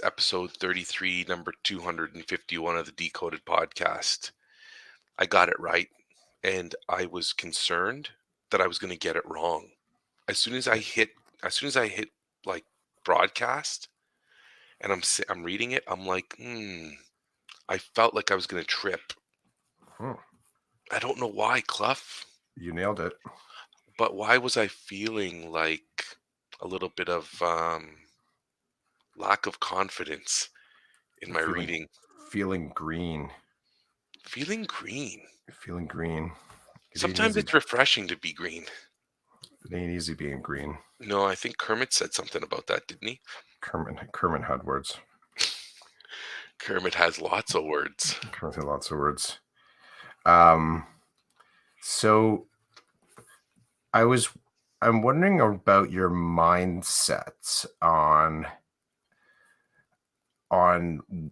episode 33, number 251 of the Decoded podcast. I got it right, and I was concerned that I was going to get it wrong. As soon as I hit, as soon as I hit like broadcast, and I'm reading it, I'm like, I felt like I was going to trip. Hmm. I don't know why, Clough, You nailed it. but why was I feeling like a little bit of lack of confidence in my Feeling reading? feeling green. Feeling green. Feeling green. It ain't Sometimes easy. it's refreshing to be green. It ain't easy being green. No, I think Kermit said something about that, didn't he? Kermit had words. Kermit has lots of words. Kermit had lots of words. Um. So I'm wondering about your mindset on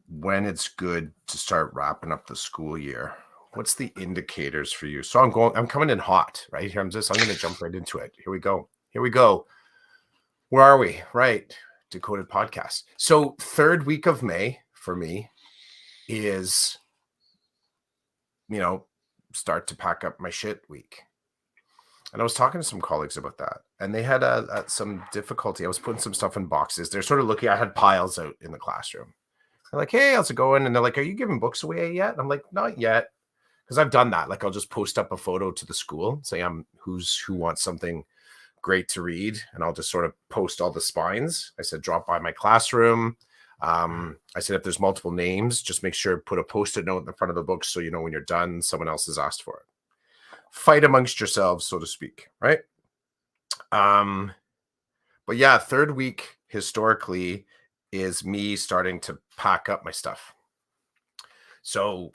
when it's good to start wrapping up the school year. What's the indicators for you? So I'm coming in hot, right? I'm going to jump right into it. Here we go. Where are we? Right. Decoded podcast. So third week of May for me is, start to pack up my shit week. And I was talking to some colleagues about that, and they had some difficulty. I was putting some stuff in boxes. They're sort of looking. I had piles out in the classroom. They're like, "Hey, how's it going?" And they're like, "Are you giving books away yet?" And I'm like, "Not yet," because I've done that. Like, I'll just post up a photo to the school, say who wants something great to read, and I'll just sort of post all the spines. I said, drop by my classroom. I said, if there's multiple names, just make sure put a post-it note in the front of the book so you know when you're done, someone else has asked for it. Fight amongst yourselves, so to speak, right? But yeah, third week historically is me starting to pack up my stuff. So,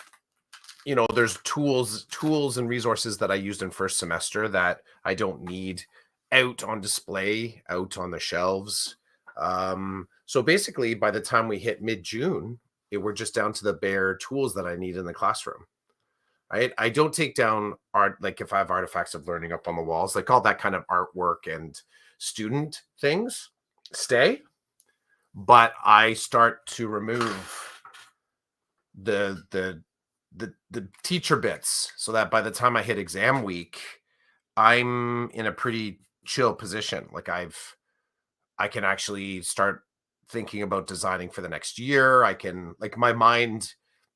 there's tools and resources that I used in first semester that I don't need out on display, out on the shelves. So basically, by the time we hit mid-June, we're just down to the bare tools that I need in the classroom. Right? I don't take down art, like if I have artifacts of learning up on the walls, like all that kind of artwork and student things stay, but I start to remove the teacher bits so that by the time I hit exam week, I'm in a pretty chill position. Like I can actually start thinking about designing for the next year. I can, like, my mind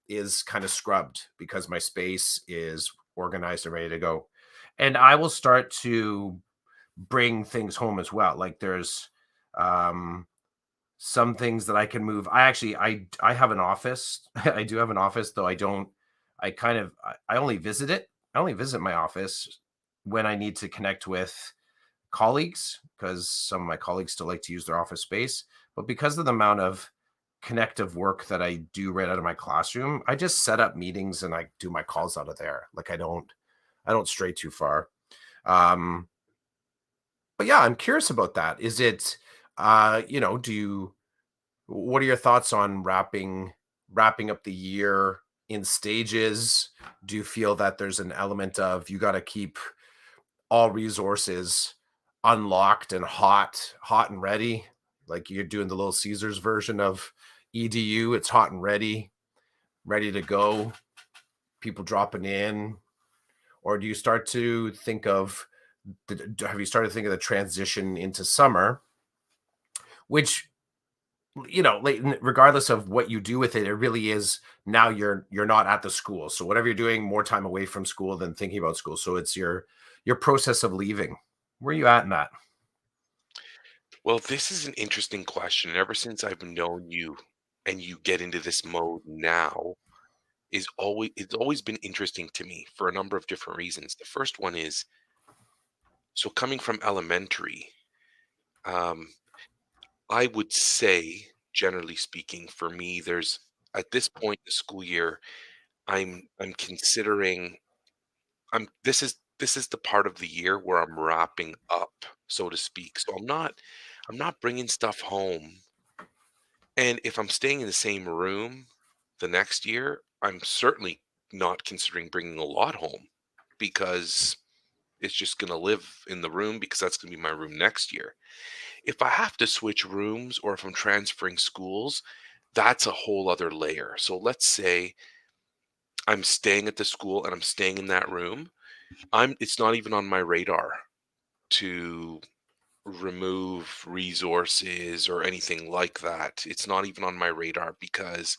is kind of scrubbed because my space is organized and ready to go. And I will start to bring things home as well. Like there's some things that I can move. I have an office. I do have an office, though I only visit it. I only visit my office when I need to connect with colleagues, because some of my colleagues still like to use their office space. But because of the amount of connective work that I do right out of my classroom, I just set up meetings and I do my calls out of there. Like I don't stray too far. But yeah, I'm curious about that. Is it what are your thoughts on wrapping up the year in stages? Do you feel that there's an element of you got to keep all resources unlocked and hot and ready? Like you're doing the Little Caesars version of EDU. It's hot and ready to go. People dropping in. Or do you start to think of have you started thinking of the transition into summer, which, regardless of what you do with it, it really is now you're not at the school. So whatever you're doing, more time away from school than thinking about school. So it's your process of leaving. Where are you at in that? Well, this is an interesting question. And ever since I've known you and you get into this mode now, it's always been interesting to me for a number of different reasons. The first one is, so coming from elementary, um, I would say, generally speaking, for me, there's at this point in the school year, I'm considering this is the part of the year where I'm wrapping up, so to speak. So I'm not bringing stuff home. And if I'm staying in the same room the next year, I'm certainly not considering bringing a lot home because it's just going to live in the room because that's going to be my room next year. If I have to switch rooms or if I'm transferring schools, that's a whole other layer. So let's say I'm staying at the school and I'm staying in that room. It's not even on my radar to remove resources or anything like that. It's not even on my radar because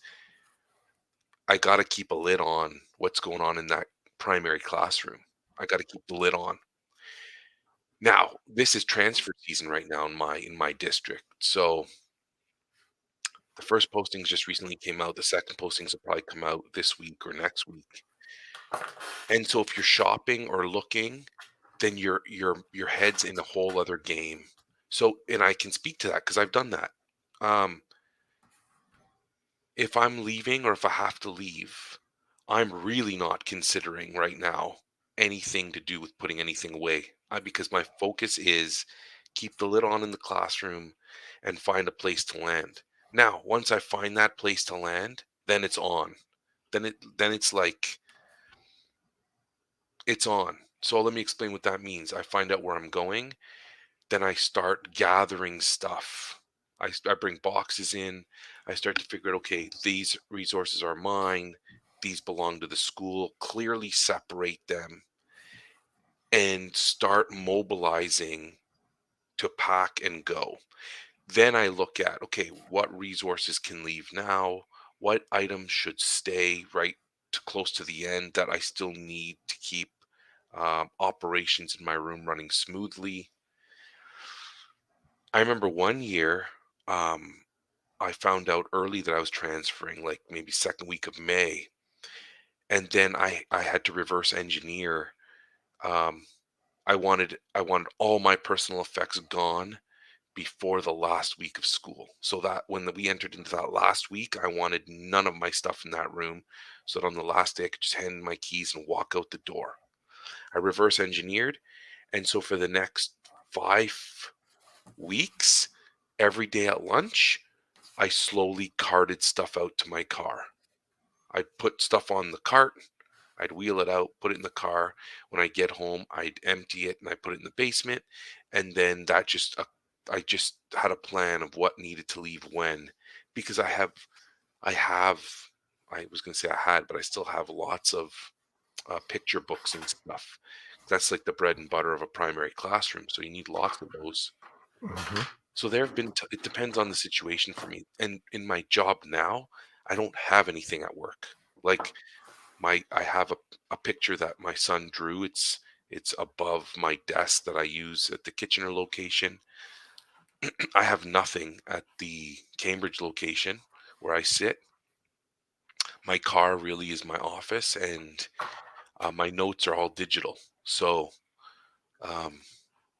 I got to keep a lid on what's going on in that primary classroom. I got to keep the lid on. Now, this is transfer season right now in my district. So the first postings just recently came out. The second postings will probably come out this week or next week. And so if you're shopping or looking, then your head's in a whole other game. So and I can speak to that because I've done that. Um, if I'm leaving or if I have to leave, I'm really not considering right now anything to do with putting anything away. Because my focus is keep the lid on in the classroom and find a place to land. Now, once I find that place to land, then it's on. Then it's like it's on. So let me explain what that means. I find out where I'm going, then I start gathering stuff. I bring boxes in. I start to figure out, okay, these resources are mine. These belong to the school. Clearly separate them and start mobilizing to pack and go. Then I look at, okay, what resources can leave now? What items should stay right to close to the end that I still need to keep operations in my room running smoothly? I remember one year, um, I found out early that I was transferring, like maybe second week of May, and then I had to reverse engineer. Um, I wanted all my personal effects gone before the last week of school, so that when we entered into that last week, I wanted none of my stuff in that room, so that on the last day I could just hand in my keys and walk out the door. I reverse engineered, and so for the next 5 weeks, every day at lunch, I slowly carted stuff out to my car. I'd put stuff on the cart, I'd wheel it out, put it in the car. When I get home, I'd empty it and I put it in the basement. And then I just had a plan of what needed to leave when, because I have, I was going to say I had, but I still have lots of picture books and stuff. That's like the bread and butter of a primary classroom. So you need lots of those. Mhm. So there have been it depends on the situation for me. And in my job now, I don't have anything at work. Like I have a picture that my son drew. It's above my desk that I use at the Kitchener location. I have nothing at the Cambridge location where I sit. My car really is my office, and my notes are all digital. So um,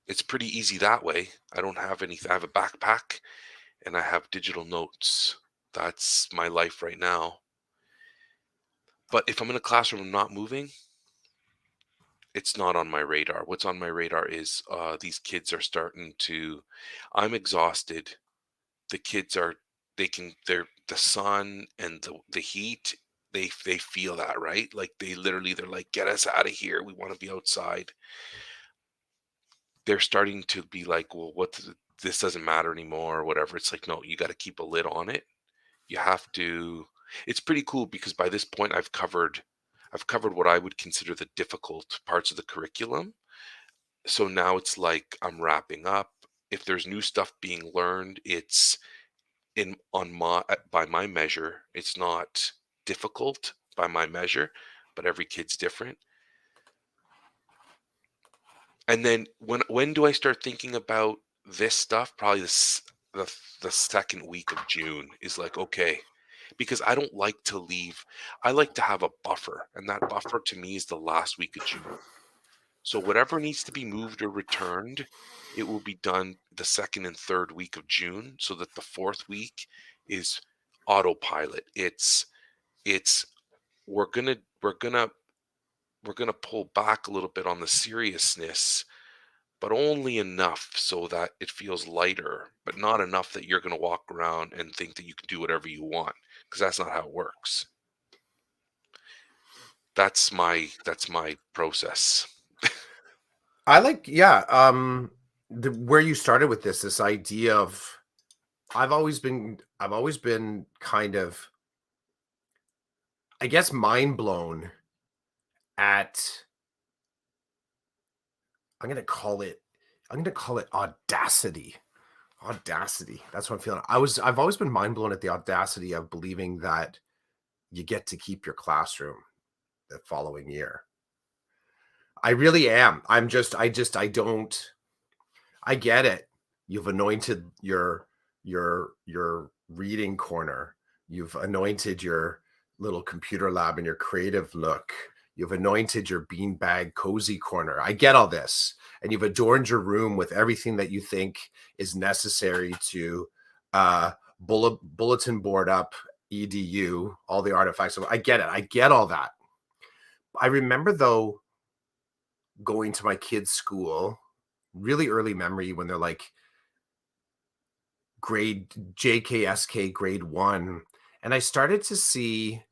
it's pretty easy that way. I don't have anything. I have a backpack and I have digital notes. That's my life right now. But if I'm in a classroom and not moving, it's not on my radar. What's on my radar is these kids are starting to. I'm exhausted. The kids are. They're the sun and the heat. They feel that, right? Like they're like, get us out of here. We want to be outside. They're starting to be like, well, this doesn't matter anymore or whatever. It's like, no, you got to keep a lid on it. You have to. It's pretty cool because by this point I've covered what I would consider the difficult parts of the curriculum. So now it's like I'm wrapping up. If there's new stuff being learned, it's in on my by my measure. It's not difficult by my measure, but every kid's different. And then when do I start thinking about this stuff? Probably the second week of June is like, okay, because I don't like to leave. I like to have a buffer, and that buffer to me is the last week of June. So whatever needs to be moved or returned, it will be done the second and third week of June, so that the fourth week is autopilot. It's we're gonna we're gonna we're gonna pull back a little bit on the seriousness, but only enough so that it feels lighter, but not enough that you're gonna walk around and think that you can do whatever you want, because that's not how it works. That's my process. I like, yeah. where you started with this idea of I've always been kind of, I guess, mind blown at, I'm gonna call it I'm gonna call it audacity. Audacity. That's what I'm feeling. I've always been mind blown at the audacity of believing that you get to keep your classroom the following year. I really am. I don't, I get it. You've anointed your reading corner. You've anointed your little computer lab and your creative look. You've anointed your beanbag cozy corner. I get all this. And you've adorned your room with everything that you think is necessary to bulletin board up edu, all the artifacts. So I get it. I get all that. I remember though going to my kids' school, really early memory when they're like grade JKSK grade 1, and I started to see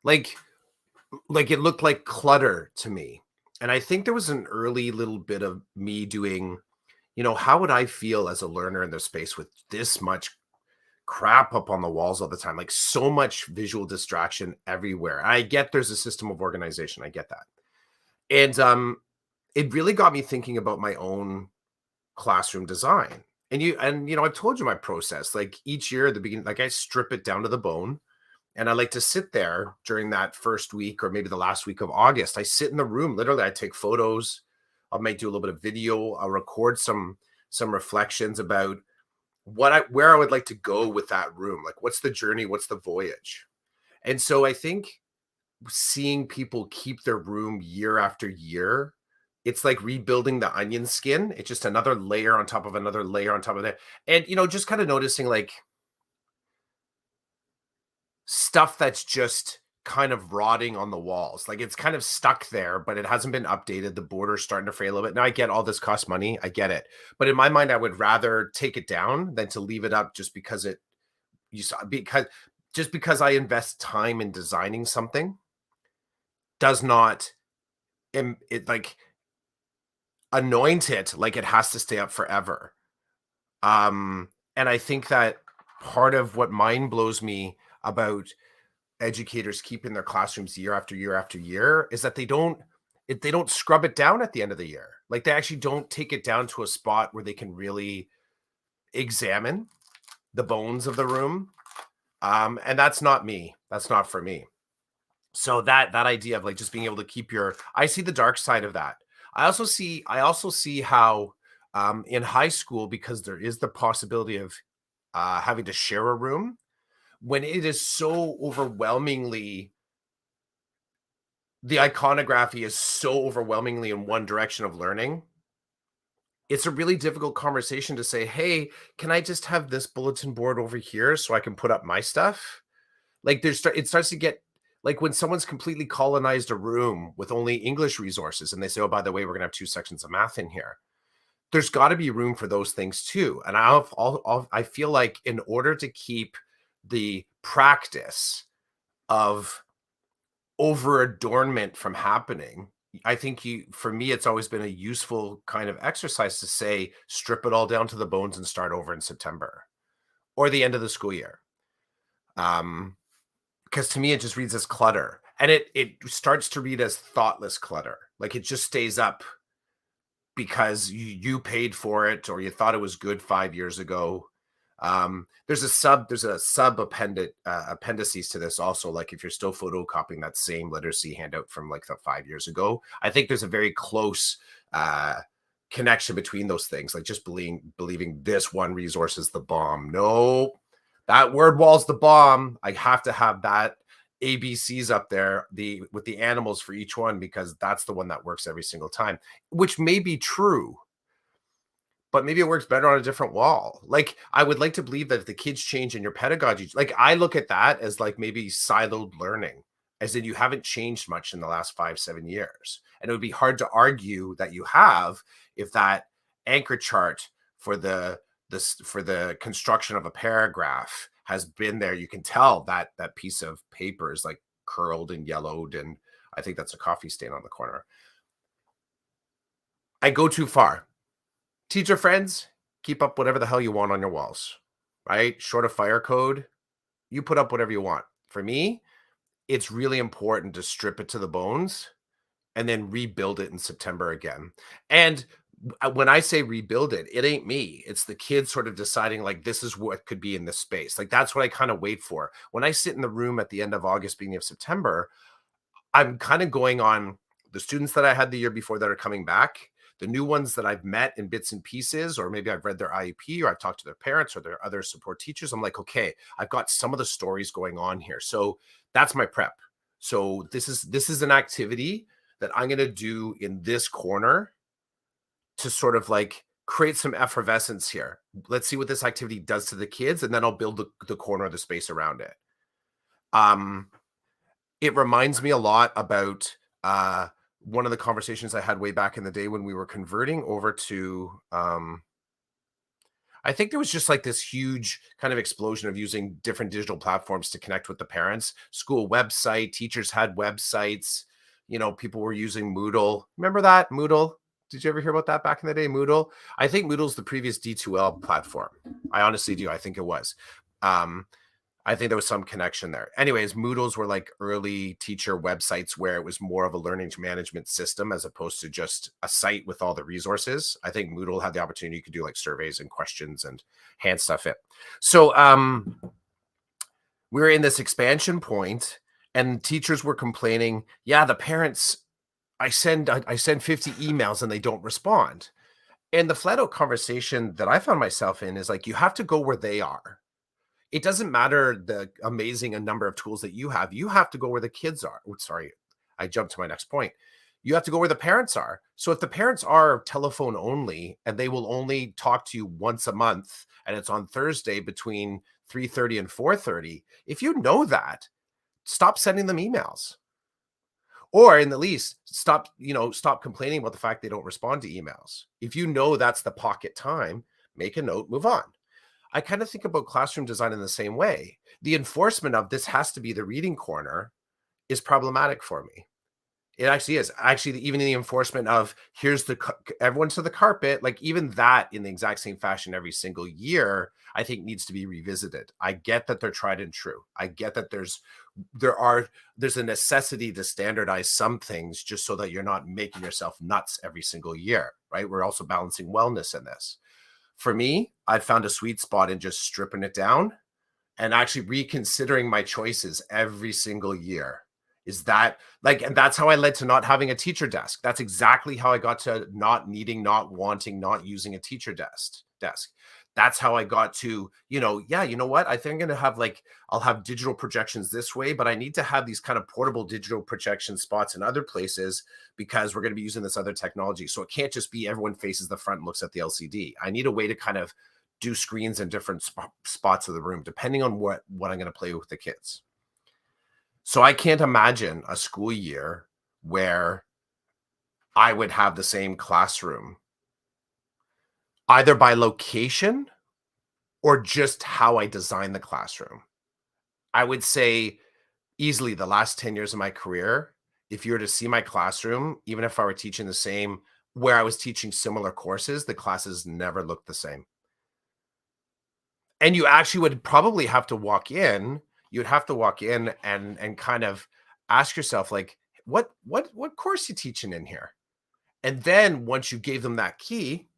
like it looked like clutter to me. And I think there was an early little bit of me doing, how would I feel as a learner in the space with this much crap up on the walls all the time, like so much visual distraction everywhere. I get there's a system of organization. I get that. And it really got me thinking about my own classroom design. And I've told you my process. Like each year at the beginning, like I strip it down to the bone. And I like to sit there during that first week or maybe the last week of August. I sit in the room. Literally, I take photos. I might do a little bit of video. I'll record some reflections about where I would like to go with that room. Like what's the journey? What's the voyage? And so I think seeing people keep their room year after year, it's like rebuilding the onion skin. It's just another layer on top of another layer on top of that. And just kind of noticing like stuff that's just kind of rotting on the walls. Like it's kind of stuck there, but it hasn't been updated. The border's starting to fray a little bit. Now I get all this costs money. I get it. But in my mind, I would rather take it down than to leave it up just because because I invest time in designing something does not it like anoint it like it has to stay up forever. And I think that part of what mind blows me about educators keeping their classrooms year after year after year is that they don't scrub it down at the end of the year. Like they actually don't take it down to a spot where they can really examine the bones of the room. And that's not me. That's not for me. So that idea of like just being able to keep your, I see the dark side of that. I also see how in high school, because there is the possibility of having to share a room, when it is so overwhelmingly, the iconography is so overwhelmingly in one direction of learning, it's a really difficult conversation to say, hey, can I just have this bulletin board over here so I can put up my stuff? Like it starts to get like when someone's completely colonized a room with only English resources and they say, oh, by the way, we're gonna have 2 sections of math in here. There's got to be room for those things too. And I feel like in order to keep the practice of over adornment from happening, I think for me, it's always been a useful kind of exercise to say, strip it all down to the bones and start over in September or the end of the school year. Because to me, it just reads as clutter, and it starts to read as thoughtless clutter. Like it just stays up because you paid for it or you thought it was good 5 years ago. There's a sub appendices to this also. Like if you're still photocopying that same literacy handout from like the 5 years ago, I think there's a very close connection between those things. Like just believing this one resource is the bomb. No, that word wall's the bomb. I have to have that ABCs up there, with the animals for each one, because that's the one that works every single time, which may be true, but maybe it works better on a different wall. Like I would like to believe that if the kids change in your pedagogy, like I look at that as like maybe siloed learning, as in you haven't changed much in the last 5-7 years. And it would be hard to argue that you have if that anchor chart for the construction of a paragraph has been there. You can tell that that piece of paper is like curled and yellowed, and I think that's a coffee stain on the corner. I go too far. Teacher friends, keep up whatever the hell you want on your walls, right? Short of fire code, you put up whatever you want. For me, it's really important to strip it to the bones and then rebuild it in September again. And when I say rebuild it, it ain't me. It's the kids sort of deciding like this is what could be in this space. Like that's what I kind of wait for. When I sit in the room at the end of August, beginning of September, I'm kind of going on the students that I had the year before that are coming back, the new ones that I've met in bits and pieces, or maybe I've read their IEP or I've talked to their parents or their other support teachers. I'm like, okay, I've got some of the stories going on here. So that's my prep. So this is an activity that I'm going to do in this corner to sort of like create some effervescence here. Let's see what this activity does to the kids, and then I'll build the corner of the space around it. Um, it reminds me a lot about one of the conversations I had way back in the day when we were converting over to I think there was just like this huge kind of explosion of using different digital platforms to connect with the parents. School website, teachers had websites, people were using Moodle. Remember that? Moodle? Did you ever hear about that back in the day? Moodle? I think Moodle's the previous D2L platform. I honestly do. I think it was. Um, I think there was some connection there. Anyways, Moodles were like early teacher websites where it was more of a learning management system as opposed to just a site with all the resources. I think Moodle had the opportunity you could do like surveys and questions and hand stuff in. So we were in this expansion point and teachers were complaining, yeah, the parents, I send 50 emails and they don't respond. And the flat out conversation that I found myself in is like, you have to go where they are. It doesn't matter the amazing a number of tools that you have. You have to go where the kids are. Oh, sorry, I jumped to my next point. You have to go where the parents are. So if the parents are telephone only and they will only talk to you once a month and it's on Thursday between 3:30 and 4:30, if you know that, stop sending them emails. Or in the least, stop complaining about the fact they don't respond to emails. If you know that's the pocket time, make a note, move on. I kind of think about classroom design in the same way. The enforcement of this has to be the reading corner is problematic for me. It actually is. Actually, even the enforcement of here's everyone to the carpet, like even that in the exact same fashion every single year, I think needs to be revisited. I get that they're tried and true. I get that there's a necessity to standardize some things just so that you're not making yourself nuts every single year, right? We're also balancing wellness in this. For me, I'd found a sweet spot in just stripping it down and actually reconsidering my choices every single year. Is that like, and that's how I led to not having a teacher desk. That's exactly how I got to not needing, not wanting, not using a teacher desk. That's how I got to, yeah, you know what? I think I'm going to have like, I'll have digital projections this way, but I need to have these kind of portable digital projection spots in other places because we're going to be using this other technology. So it can't just be everyone faces the front and looks at the LCD. I need a way to kind of do screens in different spots of the room, depending on what I'm going to play with the kids. So I can't imagine a school year where I would have the same classroom, either by location or just how I design the classroom. I would say easily the last 10 years of my career, if you were to see my classroom, even if I were teaching the same, where I was teaching similar courses, the classes never looked the same. And you actually would probably have to walk in. You'd have to walk in and kind of ask yourself, like, what course you teaching in here? And then once you gave them that key,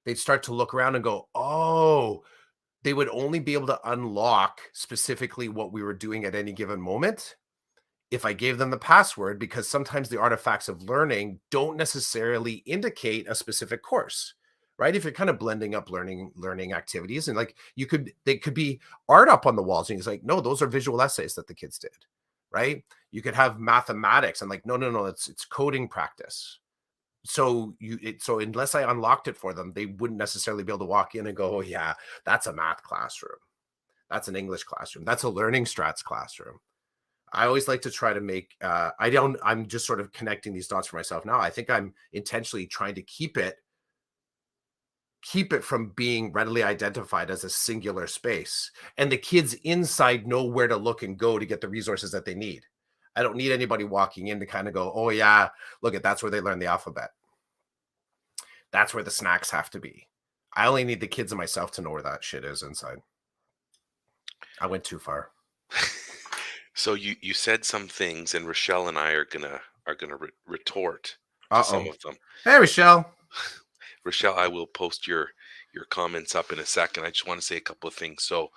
they'd start to look around and go, oh, they would only be able to unlock specifically what we were doing at any given moment if I gave them the password, because sometimes the artifacts of learning don't necessarily indicate a specific course, right? If you're kind of blending up learning activities and like they could be art up on the walls and it's like, no, those are visual essays that the kids did, right? You could have mathematics and like, no, it's coding practice. So so unless I unlocked it for them, they wouldn't necessarily be able to walk in and go, oh yeah, that's a math classroom. That's an English classroom. That's a learning strats classroom. I always like to try to make I'm just sort of connecting these dots for myself now. I think I'm intentionally trying to keep it from being readily identified as a singular space. And the kids inside know where to look and go to get the resources that they need. I don't need anybody walking in to kind of go, oh yeah, look at that's where they learn the alphabet. That's where the snacks have to be. I only need the kids and myself to know where that shit is inside. I went too far. So you said some things, and Rochelle and I are gonna retort to some Uh-oh. of them. Hey, Michelle. Rochelle, I will post your comments up in a second. I just want to say a couple of things. So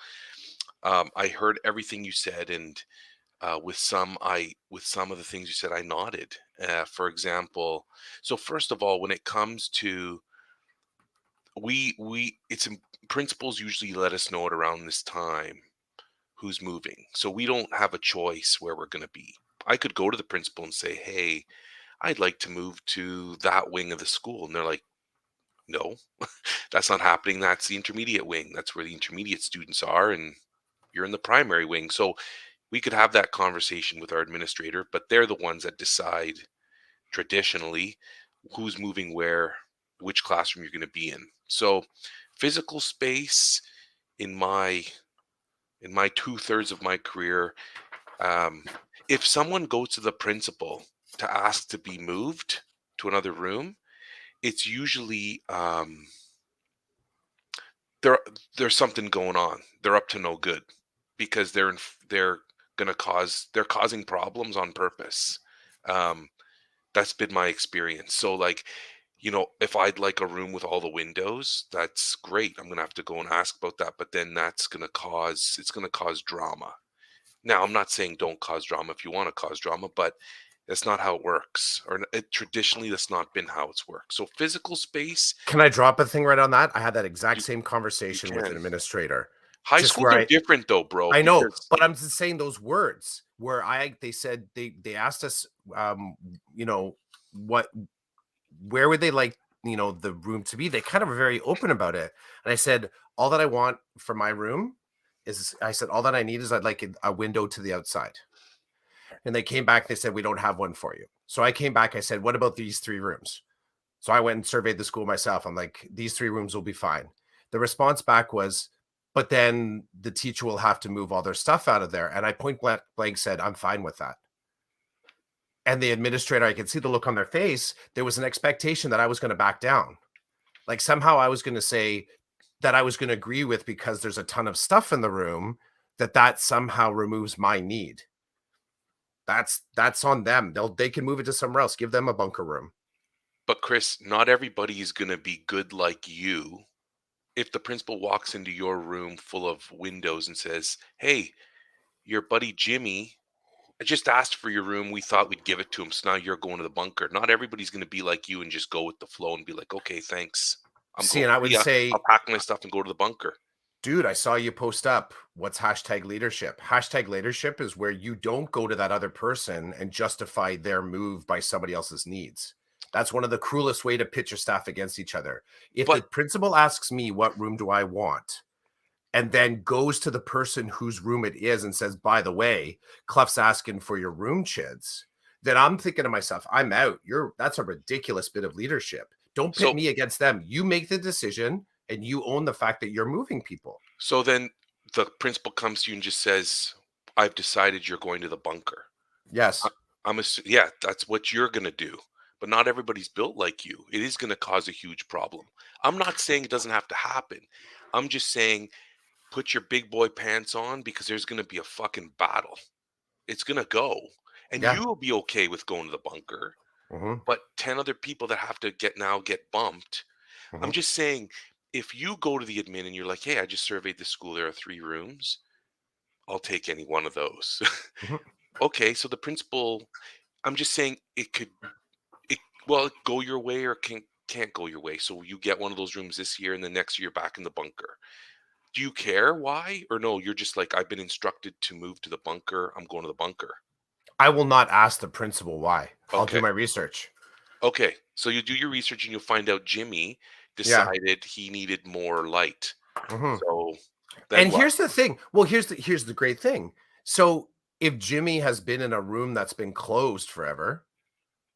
I heard everything you said, and with some of the things you said, I nodded. For example, so first of all, when it comes to we it's principals usually let us know it around this time who's moving, so we don't have a choice where we're going to be. I could go to the principal and say, "Hey, I'd like to move to that wing of the school," and they're like, "No, that's not happening. That's the intermediate wing. That's where the intermediate students are, and you're in the primary wing." So we could have that conversation with our administrator, but they're the ones that decide traditionally who's moving where, which classroom you're going to be in. So physical space in my 2/3 of my career, um, if someone goes to the principal to ask to be moved to another room, it's usually there there's something going on. They're up to no good because they're they're causing problems on purpose. Um, that's been my experience. So like, if I'd like a room with all the windows, that's great. I'm gonna have to go and ask about that, but then it's gonna cause drama. Now, I'm not saying don't cause drama if you want to cause drama, but that's not how it works. Traditionally, that's not been how it's worked. So physical space, Can I drop a thing right on that? I had that exact you same you conversation with an can. administrator. High Just where schools are different though, bro, I know, because but I'm just saying those words where they said they asked us, you know, what where would they like, the room to be? They kind of were very open about it. And I said, all that I want for my room is, I said, all that I need is I'd like a window to the outside. And they came back, they said, we don't have one for you. So I came back, I said, what about these 3 rooms? So I went and surveyed the school myself. I'm like, these 3 rooms will be fine. The response back was, but then the teacher will have to move all their stuff out of there. And I point blank said, I'm fine with that. And the administrator, I could see the look on their face. There was an expectation that I was going to back down. Like somehow I was going to say that I was going to agree with, because there's a ton of stuff in the room, that somehow removes my need. That's on them. They can move it to somewhere else. Give them a bunker room. but Chris, not everybody is gonna be good like you. If the principal walks into your room full of windows and says, "Hey, your buddy Jimmy I just asked for your room. We thought we'd give it to him, so now you're going to the bunker." Not everybody's going to be like you and just go with the flow and be like, "Okay, thanks. I'm See, going. and I See would ya. I'll say, pack my stuff and go to the bunker." dude, I saw you post up. What's hashtag leadership? Hashtag leadership is where you don't go to that other person and justify their move by somebody else's needs. That's one of the cruelest way to pitch your staff against each other. If the But principal asks me, what room do I want? And then goes to the person whose room it is and says, by the way, Clough's asking for your room, chids. Then I'm thinking to myself, I'm out. That's a ridiculous bit of leadership. Don't pit so me against them. You make the decision and you own the fact that you're moving people. so then the principal comes to you and just says, "I've decided you're going to the bunker." I, Yes. yeah, that's what you're going to do. But not everybody's built like you. It is going to cause a huge problem. I'm not saying it doesn't have to happen. I'm just saying put your big boy pants on because there's going to be a fucking battle. It's gonna go, and Yeah. you'll be okay with going to the bunker, Hmm. but 10 other people that have to get bumped. I'm Hmm. just saying, if you go to the admin and you're like, "Hey, I just surveyed the school. There are 3 rooms. I'll take any one of those." Hmm. Okay, so the principal. I'm just saying it well go your way or can't go your way. So you get one of those rooms this year, and the next year you're back in the bunker. Do you care why or no? You're just like, I've been instructed to move to the bunker. I'm going to the bunker. I will not ask the principal why. I'll do Okay. my research. Okay, so you do your research and you'll find out Jimmy Yeah. decided he needed more light. Hmm. So then And what? here's the thing. Well, here's the great thing. So if Jimmy has been in a room that's been closed forever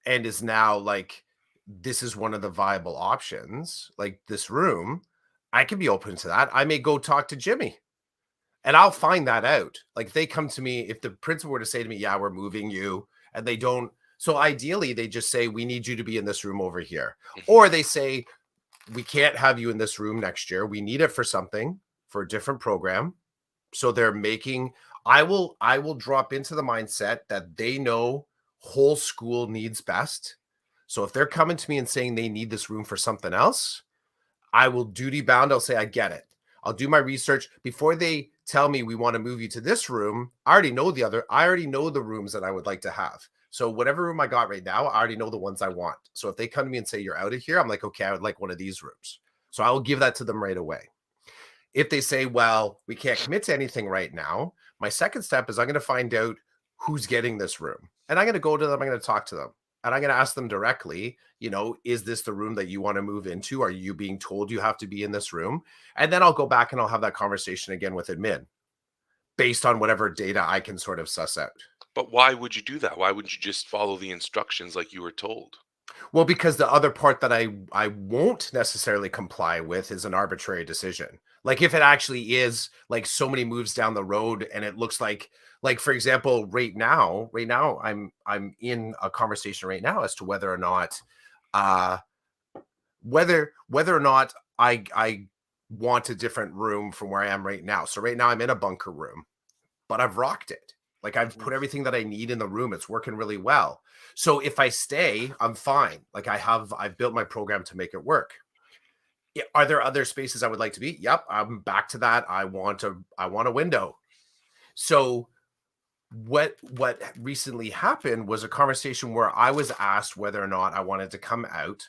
and is now like, this is one of the viable options, like this room, I can be open to that. I may go talk to Jimmy and I'll find that out. Like if they come to me, if the principal were to say to me, yeah, we're moving you, and they don't, so ideally they just say, we need you to be in this room over here. Mhm. Or they say, we can't have you in this room next year. We need it for something, for a different program. So they're making I will drop into the mindset that they know whole school needs best. So if they're coming to me and saying they need this room for something else, I will duty bound. I'll say, I get it. I'll do my research before they tell me we want to move you to this room. I already know the rooms that I would like to have. So whatever room I got right now, I already know the ones I want. So if they come to me and say you're out of here, I'm like, okay, I would like one of these rooms. So I will give that to them right away. If they say, well, we can't commit to anything right now, my second step is I'm going to find out who's getting this room. And I'm going to go to them, I'm going to talk to them. And I'm going to ask them directly, is this the room that you want to move into? Are you being told you have to be in this room? And then I'll go back and I'll have that conversation again with admin based on whatever data I can sort of suss out. But why would you do that? Why wouldn't you just follow the instructions like you were told? Well, because the other part that I won't necessarily comply with is an arbitrary decision. Like if it actually is like so many moves down the road and it looks like for example, right now I'm in a conversation right now as to uh whether or not I want a different room from where I am right now. So right now I'm in a bunker room, but I've rocked it. Like I've Mhm. put everything that I need in the room. It's working really well. So if I stay, I'm fine. Like I've built my program to make it work. Yeah, are there other spaces I would like to be? Yep, I'm back to that. I want a window. So what recently happened was a conversation where I was asked whether or not I wanted to come out.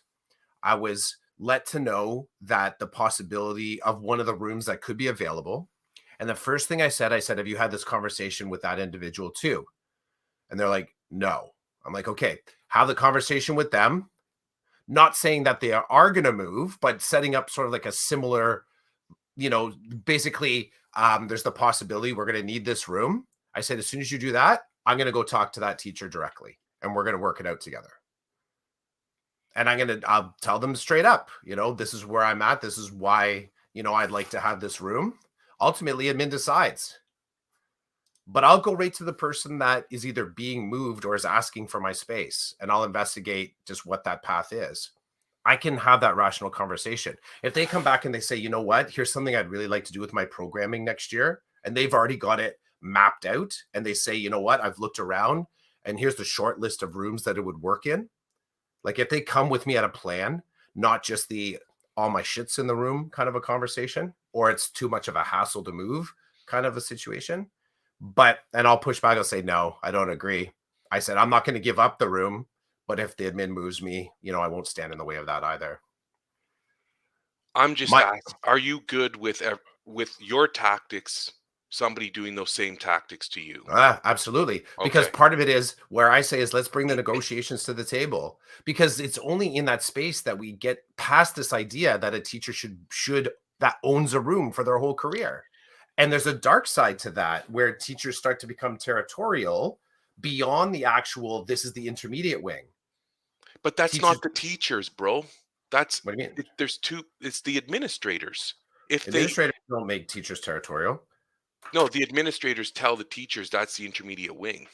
I was let to know that the possibility of one of the rooms that could be available. And the first thing I said, have you had this conversation with that individual too? And they're like, no. I'm like, okay, have the conversation with them. Not saying that they are going to move, but setting up sort of like a similar, you know, basically, there's the possibility we're going to need this room. I said, as soon as you do that, I'm going to go talk to that teacher directly and we're going to work it out together. And I'll tell them straight up, this is where I'm at. This is why, I'd like to have this room. Ultimately, admin decides. But I'll go right to the person that is either being moved or is asking for my space, and I'll investigate just what that path is. I can have that rational conversation. If they come back and they say, you know what, here's something I'd really like to do with my programming next year, and they've already got it mapped out, and they say, you know what, I've looked around, and here's the short list of rooms that it would work in. Like if they come with me at a plan, not just the all my shit's in the room kind of a conversation, or it's too much of a hassle to move kind of a situation. And I'll push back. I'll say, no, I don't agree. I said, I'm not going to give up the room, but if the admin moves me, I won't stand in the way of that either. I'm just My asked, are you good with your tactics, somebody doing those same tactics to you? Absolutely. Because Okay. part of it is where I say is let's bring the negotiations to the table because it's only in that space that we get past this idea that a teacher should that owns a room for their whole career. And there's a dark side to that where teachers start to become territorial beyond the actual this is the intermediate wing. But that's Teachers, not the teachers, bro. That's what do you mean? there's two, it's the administrators. If they Administrators don't make teachers territorial. No, the administrators tell the teachers that's the intermediate wing.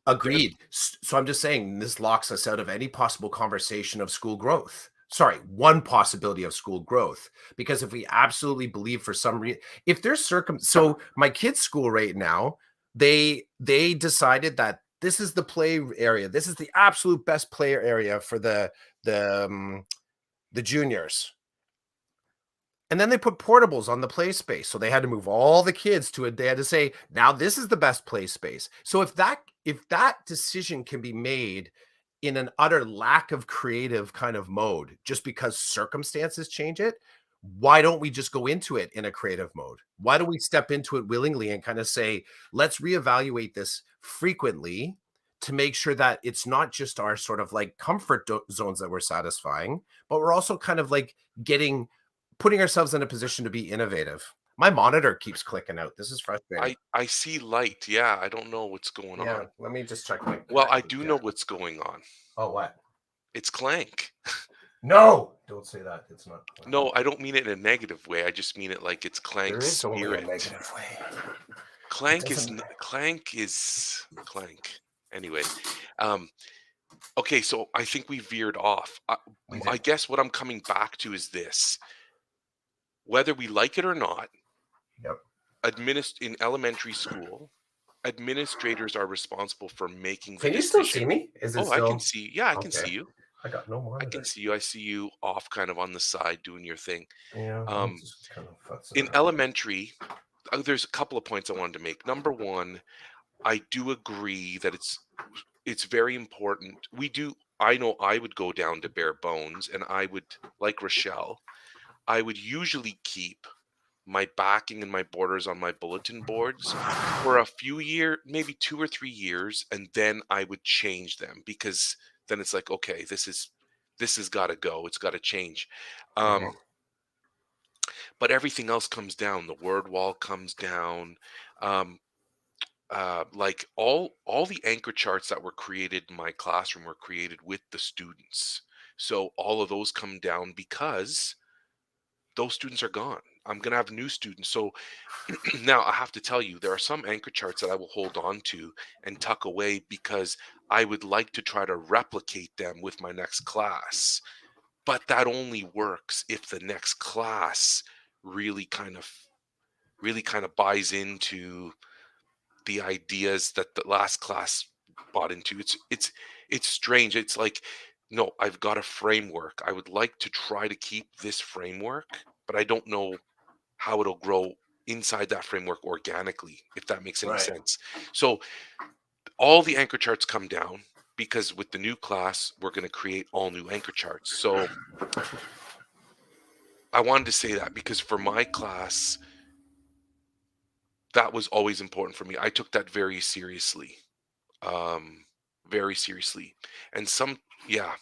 They're Agreed. So I'm just saying this locks us out of any possible conversation of school growth. Sorry, one possibility of school growth. Because if we absolutely believe for some reason, if there's so my kids' school right now, they decided that this is the play area. This is the absolute best player area for the juniors. And then they put portables on the play space. So they had to move all the kids to it. They had to say, now this is the best play space. So if that decision can be made in an utter lack of creative kind of mode, just because circumstances change it, why don't we just go into it in a creative mode? Why don't we step into it willingly and kind of say, let's reevaluate this frequently to make sure that it's not just our sort of like comfort zones that we're satisfying, but we're also kind of like putting ourselves in a position to be innovative. My monitor keeps clicking out. This is frustrating. I see light. Yeah, I don't know what's going Yeah, on. let me just check my Well, I connection do know again. what's going on. Oh, what? It's Clank. No, don't say that. It's not. No, I don't mean it in a negative way. I just mean it like it's There Clank's is only a spirit. negative way. It Clank is doesn't. n Clank is Clank. Anyway, um, Okay, so I think we veered off. We I did. guess what I'm coming back to is this: whether we like it or not, Yep. in elementary school, administrators are responsible for making the Can you still see decision. me? Is it Oh, I can still see. Yeah, I can okay? see you. I got no I can monitor. see you. I see you off kind of on the side doing your thing. Yeah, I'm Um, just kind of futzing in around. elementary, there's a couple of points I wanted to make. Number one, I do agree that it's very important. I know I would go down to bare bones, and I would, like Rochelle, I would usually keep my backing and my borders on my bulletin boards for a few maybe 2 or 3 years, and then I would change them because then it's like, okay, this has got to go. It's got to change. Okay. Um, but everything else comes down. The word wall comes down. Um, like all the anchor charts that were created in my classroom were created with the students. So all of those come down because those students are gone. I'm gonna have new students. So now I have to tell you, there are some anchor charts that I will hold on to and tuck away because I would like to try to replicate them with my next class. But that only works if the next class really kind of really kind of buys into the ideas that the last class bought into. It's strange. It's like, no, I've got a framework. I would like to try to keep this framework, but I don't know how it'll grow inside that framework organically, if that makes any Right. sense. So all the anchor charts come down because with the new class, we're going to create all new anchor charts. So I wanted to say that because for my class, that was always important for me. I took that very seriously. Um, very seriously. And yeah,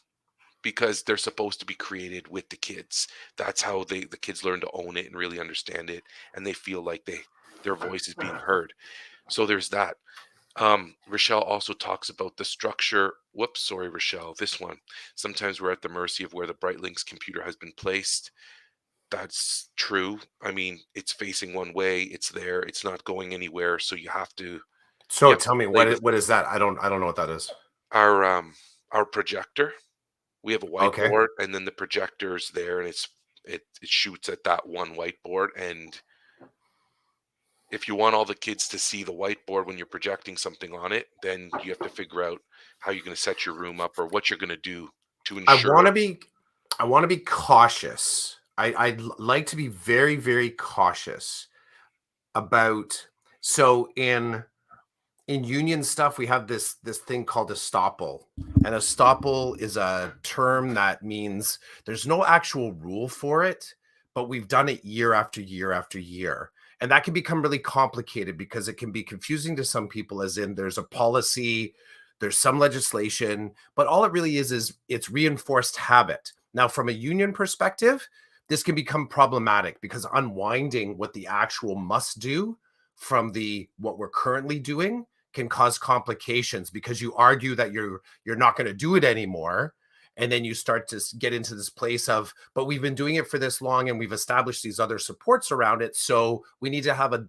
because they're supposed to be created with the kids. That's how the kids learn to own it and really understand it, and they feel like their voice is being heard. So there's that. Rochelle also talks about the structure. Whoops, sorry, Rochelle. This one. Sometimes we're at the mercy of where the Brightlink's computer has been placed. That's true. I mean, it's facing one way. It's there. It's not going anywhere. So you So have to tell me play with what is that? I don't know what that is. our our projector. We have a Okay. whiteboard, and then the projector's there, and it shoots at that one whiteboard. And if you want all the kids to see the whiteboard when you're projecting something on it, then you have to figure out how you're going to set your room up or what you're going to do to I ensure. want to be I want to be cautious. Like to be very, very cautious about so in union stuff, we have this thing called estoppel. And estoppel is a term that means there's no actual rule for it, but we've done it year after year after year. And that can become really complicated because it can be confusing to some people, as in there's a policy, there's some legislation, but all it really is it's reinforced habit. Now, from a union perspective, this can become problematic because unwinding what the actual must do from the what we're currently doing can cause complications because you argue that you're not going to do it anymore, and then you start to get into this place of, but we've been doing it for this long and we've established these other supports around it, so we need to have a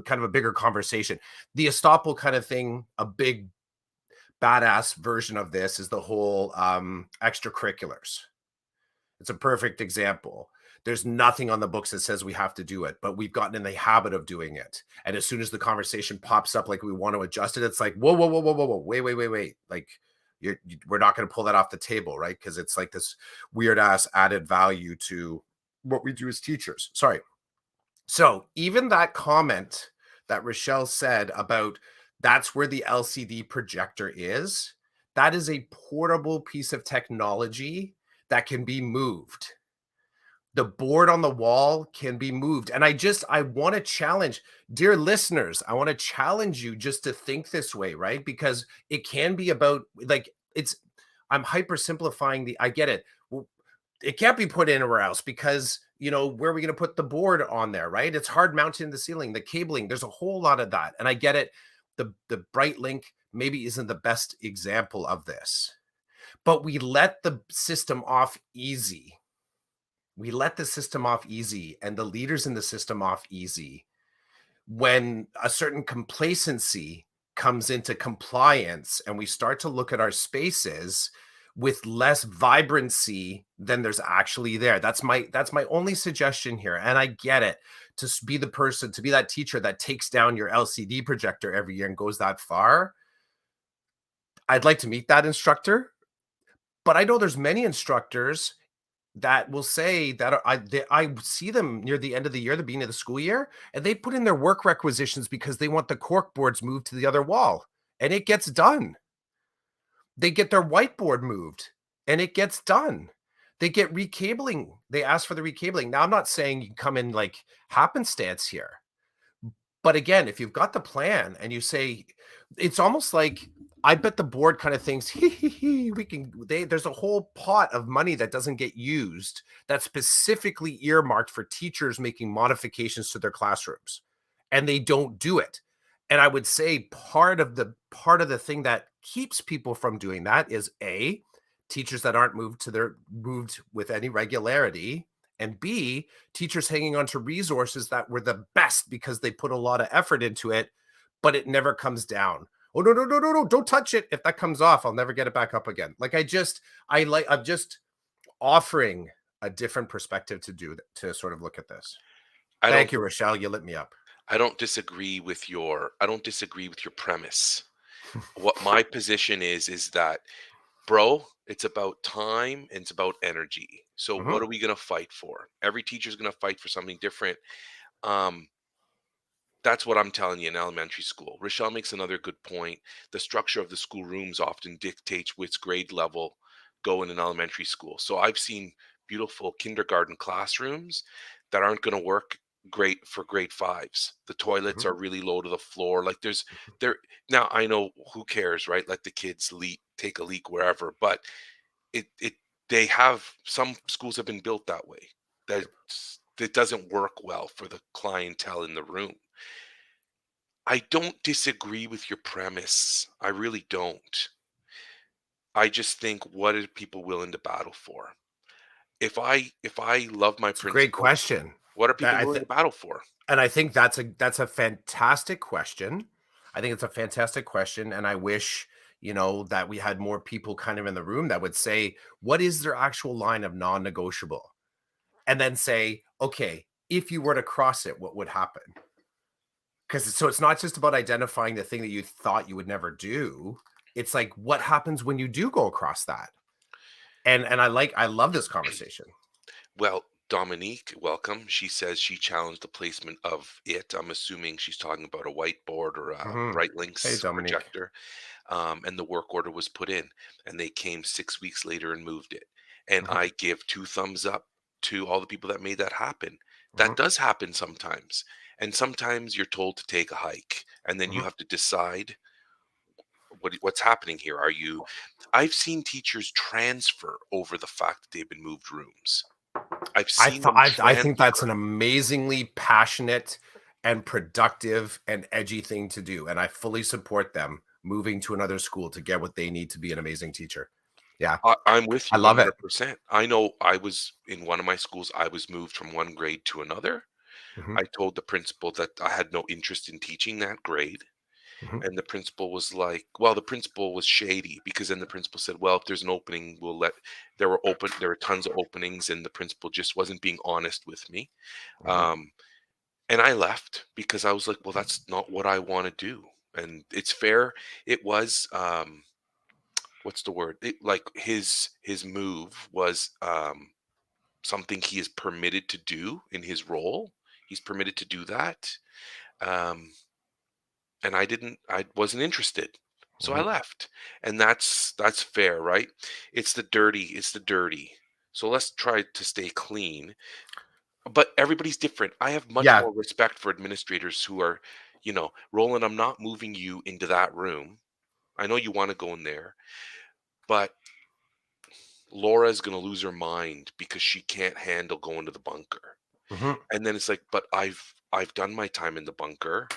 kind of a bigger conversation. The estoppel kind of thing, a big badass version of this is the whole extracurriculars. It's a perfect example. There's nothing on the books that says we have to do it, but we've gotten in the habit of doing it. And as soon as the conversation pops up, like we want to adjust it, it's like, whoa, whoa, whoa, whoa, whoa, whoa, wait, wait, wait, wait. Like we're not going to pull that off the table, right? Because it's like this weird ass added value to what we do as teachers. Sorry. So even that comment that Rochelle said about that's where the LCD projector is, that is a portable piece of technology that can be moved. The board on the wall can be moved. And I want to challenge, dear listeners, I want to challenge you just to think this way, right? Because it can be about like I'm hyper simplifying I get it. Well, it can't be put anywhere else because where are we going to put the board on there, right? It's hard mounted in the ceiling, the cabling, there's a whole lot of that. And I get it. The Bright Link maybe isn't the best example of this, but we let the system off easy. We let the system off easy and the leaders in the system off easy when a certain complacency comes into compliance and we start to look at our spaces with less vibrancy than there's actually there. That's my only suggestion here. And I get it, be the person, to be that teacher that takes down your LCD projector every year and goes that far. I'd like to meet that instructor, but I know there's many instructors that will say that I see them near the end of the year, the beginning of the school year, and they put in their work requisitions because they want the cork boards moved to the other wall, and it gets done. They get their whiteboard moved, and it gets done. They get recabling. They ask for the recabling. Now, I'm not saying you come in like happenstance here, but again, if you've got the plan and you say, it's almost like, I bet the board kind of thinks, we can, there's a whole pot of money that doesn't get used that's specifically earmarked for teachers making modifications to their classrooms. And they don't do it. And I would say part of the thing that keeps people from doing that is A, teachers that aren't moved with any regularity, and B, teachers hanging on to resources that were the best because they put a lot of effort into it, but it never comes down. Oh, no, no, no, no, no, don't touch it. If that comes off, I'll never get it back up again. I'm just offering a different perspective to sort of look at this. I don't Thank you, Rochelle. You lit me up. I don't disagree with your premise. What my position is that, bro, it's about time and it's about energy. So Mhm, what are we going to fight for? Every teacher's going to fight for something different. Um That's what I'm telling you in elementary school. Rochelle makes another good point. The structure of the school rooms often dictates which grade level go in an elementary school. So I've seen beautiful kindergarten classrooms that aren't going to work great for grade fives. The mhm, toilets are really low to the floor. Like there now I know who cares, right? Let the kids take a leak wherever, but it they have some schools have been built that way. That it doesn't work well for the clientele in the room. I don't disagree with your premise. I really don't. I just think, what are people willing to battle for? If I love my It's a great principal, question. what are That people I willing th to battle for? And I think that's a fantastic question. I think it's a fantastic question, and I wish, that we had more people kind of in the room that would say, what is their actual line of non-negotiable? And then say, okay, if you were to cross it, what would happen? Because it's not just about identifying the thing that you thought you would never do. It's like, what happens when you do go across that? And I love this conversation. Well, Dominique, welcome. She says she challenged the placement of it. I'm assuming she's talking about a whiteboard or a Mhm. bright Hey, links Dominique. projector. And the work order was put in, and they came 6 weeks later and moved it. And Mhm, I give two thumbs up to all the people that made that happen. mhm, That does happen sometimes. And sometimes you're told to take a hike, and then you mhm. have to decide what's happening here. I've seen teachers transfer over the fact that they've been moved rooms. I've seen them I think that's transfer. an amazingly passionate and productive and edgy thing to do, and I fully support them moving to another school to get what they need to be an amazing teacher. Yeah, I'm with I you love it. 100%. I know I was in one of my schools, I was moved from one grade to another. Mhm, I told the principal that I had no interest in teaching that grade, mhm, and the principal was like, well, the principal was shady, because then the principal said, well, if there's an opening, we'll let there were tons of openings, and the principal just wasn't being honest with me. mhm. Um, and I left because I was like, well, that's not what I want to do. And it's fair. It was what's the word? Like his move was something he is permitted to do in his role. He's permitted to do that. Um, and I wasn't interested. So I Mhm. left. And that's fair, right? It's the dirty. So let's try to stay clean. But everybody's different. I have much Yeah, more respect for administrators who are, Roland, I'm not moving you into that room. I know you want to go in there, but Laura's going to lose her mind because she can't handle going to the bunker. mhm, And then it's like, but I've done my time in the bunker.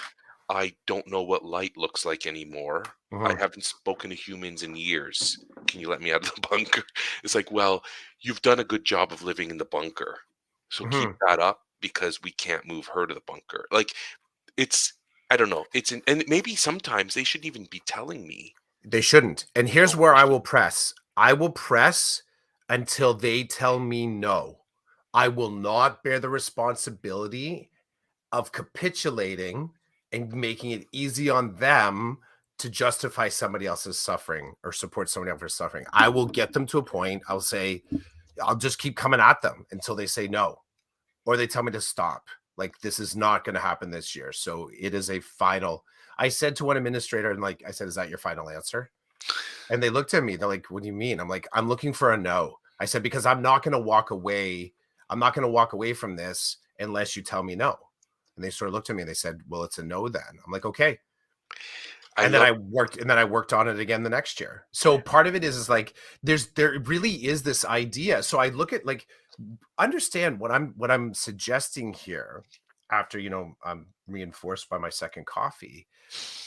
I don't know what light looks like anymore. I mhm, haven't spoken to humans in years. Can you let me out of the bunker? It's like, well, you've done a good job of living in the bunker. So keep mhm. that up, because we can't move her to the bunker. Like, it's I don't know. And maybe sometimes they shouldn't even be telling me. They shouldn't. And here's No, where they I will shouldn't. press. I will press until they tell me no. I will not bear the responsibility of capitulating and making it easy on them to justify somebody else's suffering or support somebody else's suffering. I will get them to a point. I'll say, I'll just keep coming at them until they say no or they tell me to stop. Like, this is not going to happen this year. So it is a final. I said to one administrator, and like I said, is that your final answer? And they looked at me. They're like, what do you mean? I'm like, I'm looking for a no. I said, because I'm not going to walk away. I'm not going to walk away from this unless you tell me no. And they sort of looked at me and they said, well, it's a no then. I'm like, okay. I And then love I worked on it again the next year. So part of it is like there really is this idea. So I look at like understand what I'm suggesting here after I'm reinforced by my second coffee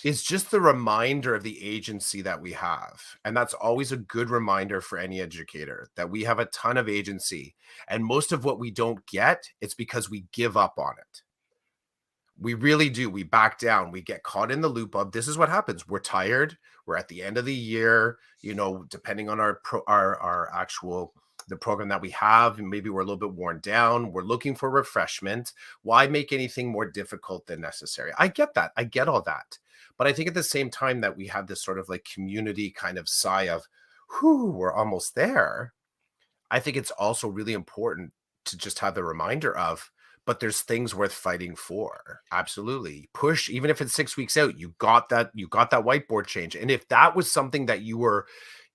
is just the reminder of the agency that we have. And that's always a good reminder for any educator that we have a ton of agency. And most of what we don't get, it's because we give up on it. We really do. We back down. We get caught in the loop of this is what happens. We're tired. We're at the end of the year, depending on our actual the program that we have, and maybe we're a little bit worn down. We're looking for refreshment. Why make anything more difficult than necessary? I get that. I get all that. But I think at the same time that we have this sort of like community kind of sigh of, whew, we're almost there. I think it's also really important to just have the reminder of, but there's things worth fighting for. Absolutely. Push, even if it's 6 weeks out, you got that whiteboard change. And if that was something that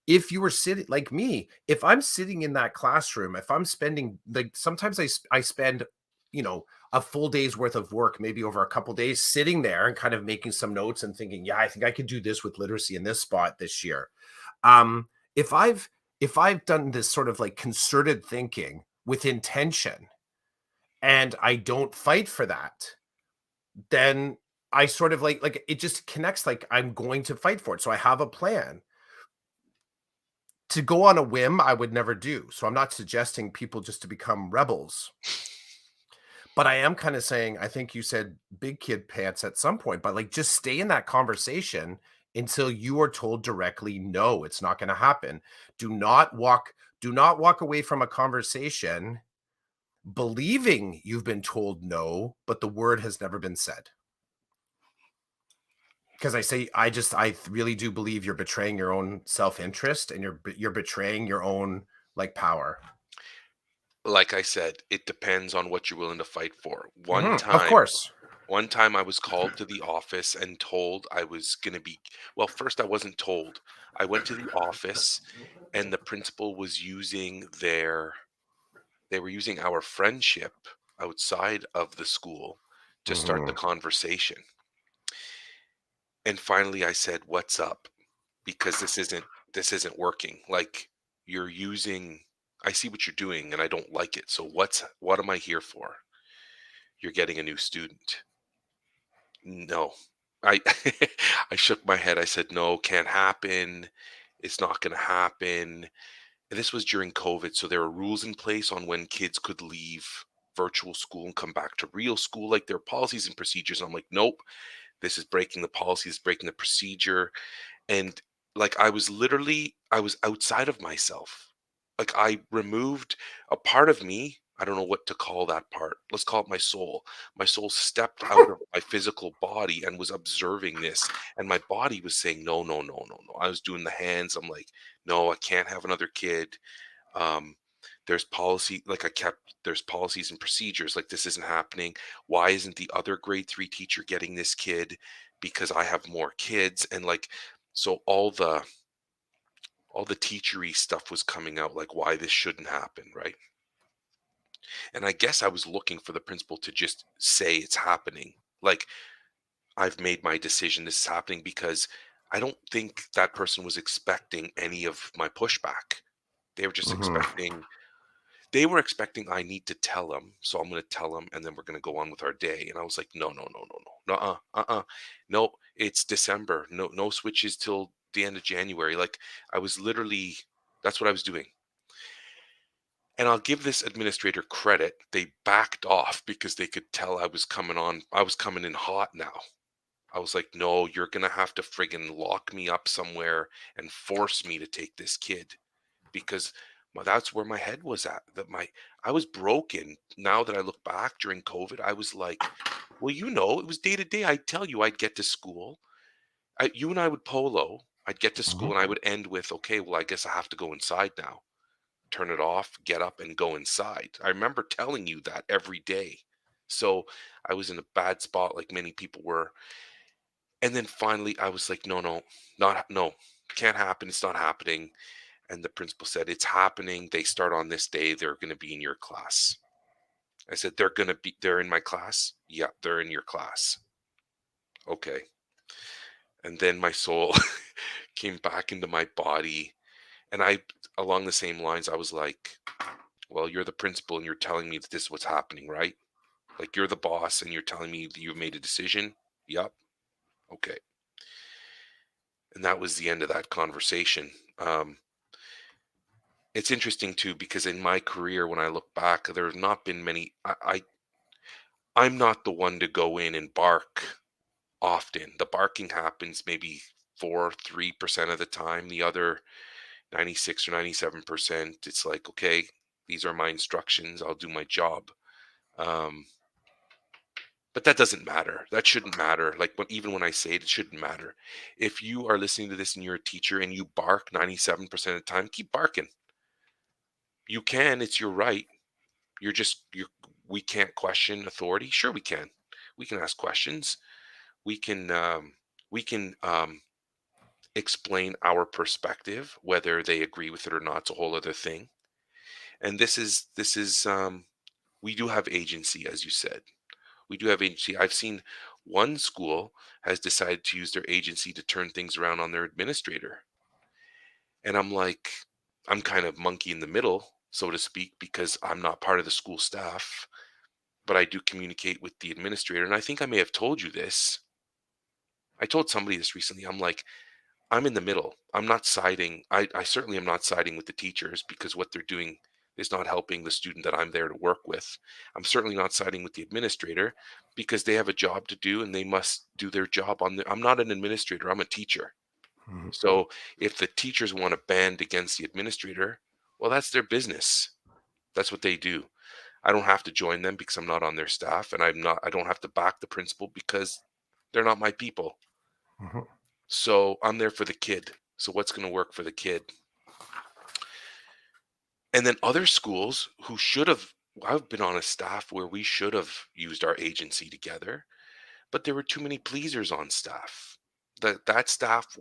if you were sitting like me, if I'm sitting in that classroom, if I'm spending like sometimes I spend, you know, a full day's worth of work, maybe over a couple days, sitting there and kind of making some notes and thinking, yeah, I think I could do this with literacy in this spot this year. Um, if I've done this sort of like concerted thinking with intention and I don't fight for that, then I sort of like it just connects like I'm going to fight for it. So I have a plan. To go on a whim, I would never do. So I'm not suggesting people just to become rebels. But I am kind of saying, I think you said big kid pants at some point, but like just stay in that conversation until you are told directly, no, it's not going to happen. Do not walk, do not walk away from a conversation believing you've been told no, but the word has never been said. Because I really do believe you're betraying your own self-interest and you're betraying your own like power. like I said, it depends on what you're willing to fight for. Of course. One time I was called to the office and told I was gonna be well, first I wasn't told. I went to the office and the principal was using their they were using our friendship outside of the school to start the Mhm. conversation. And finally I said, "What's up?" Because this isn't working. Like you're using I see what you're doing and I don't like it. So what am I here for? You're getting a new student. No. I I shook my head. I said, "No, can't happen. It's not going to happen." And this was during COVID, so there were rules in place on when kids could leave virtual school and come back to real school. Like there are policies and procedures. I'm like, "Nope, this is breaking the policy, this is breaking the procedure." And like I was outside of myself. Like I removed a part of me. I don't know what to call that part. Let's call it my soul. My soul stepped out of my physical body and was observing this. And my body was saying, no, no, no, no, no. I was doing the hands. I'm like, no, I can't have another kid. Um, there's policy, like there's policies and procedures. Like this isn't happening. Why isn't the other grade 3 teacher getting this kid? Because I have more kids. And like, so all the teachery stuff was coming out, like why this shouldn't happen, right? And I guess I was looking for the principal to just say it's happening. Like I've made my decision, this is happening because I don't think that person was expecting any of my pushback. They were just Mhm. expecting I need to tell them. So I'm going to tell them and then we're going to go on with our day. And I was like, no, no, no, no, no, no, it's December. No, no switches till the end of January. Like I was literally, that's what I was doing. And I'll give this administrator credit. They backed off because they could tell I was coming in hot now. I was like, "No, you're gonna have to friggin' lock me up somewhere and force me to take this kid." Because that's where my head was at. That my I was broken. Now that I look back during COVID, I was like, well, it was day to day. I'd tell you I'd get to school. You and I would polo. I'd get to school Mhm. and I would end with, okay, well, I guess I have to go inside now. Turn it off, get up and go inside. I remember telling you that every day. So I was in a bad spot like many people were. And then finally I was like, no, no, no, can't happen. It's not happening. And the principal said, it's happening. They start on this day. They're going to be in your class. I said, they're in my class. Yeah, they're in your class. Okay. And then my soul came back into my body. And along the same lines, I was like, well, you're the principal and you're telling me that this is what's happening, right? Like you're the boss and you're telling me that you've made a decision. Yep. Okay. And that was the end of that conversation. It's interesting too, because in my career, when I look back, there have not been many. I'm not the one to go in and bark often. The barking happens maybe 3% of the time. The other 96 or 97%, it's like, okay, these are my instructions. I'll do my job. Um, but that doesn't matter. That shouldn't matter. Like even when I say it, it shouldn't matter. If you are listening to this and you're a teacher and you bark 97% of the time, keep barking. You can. It's your right. We can't question authority. Sure, we can. We can ask questions. We can. We can explain our perspective, whether they agree with it or not. It's a whole other thing. And we do have agency, as you said. We do have agency. I've seen one school has decided to use their agency to turn things around on their administrator. And I'm like, I'm kind of monkey in the middle, so to speak, because I'm not part of the school staff, but I do communicate with the administrator. And I think I may have told you this. I told somebody this recently. I'm like, I'm in the middle. I'm not siding. I certainly am not siding with the teachers because what they're doing is not helping the student that I'm there to work with. I'm certainly not siding with the administrator because they have a job to do and they must do their job I'm not an administrator, I'm a teacher. Mhm. So if the teachers want to band against the administrator, well, that's their business. That's what they do. I don't have to join them because I'm not on their staff, and I don't have to back the principal because they're not my people. Mhm. So I'm there for the kid. So what's going to work for the kid? And then other schools who should have, I've been on a staff where we should have used our agency together, but there were too many pleasers on staff. That staff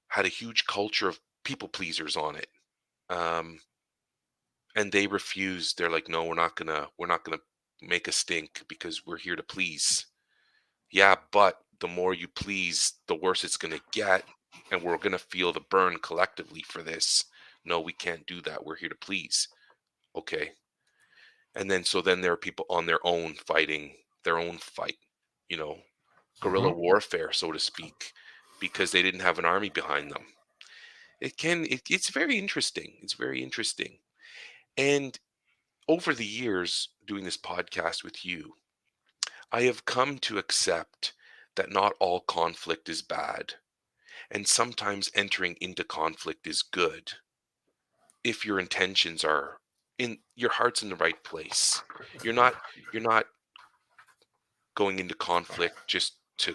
had a huge culture of people pleasers on it. Um, and they refused. They're like, no, we're not gonna make a stink because we're here to please. Yeah, but the more you please, the worse it's gonna get, and we're gonna feel the burn collectively for this. No, we can't do that. We're here to please. Okay. And then there are people on their own fighting their own fight, you know, guerrilla Mhm. warfare, so to speak, because they didn't have an army behind them. It's very interesting. It's very interesting. And over the years doing this podcast with you, I have come to accept that not all conflict is bad, and sometimes entering into conflict is good if your intentions are in your heart's in the right place. You're not going into conflict just to,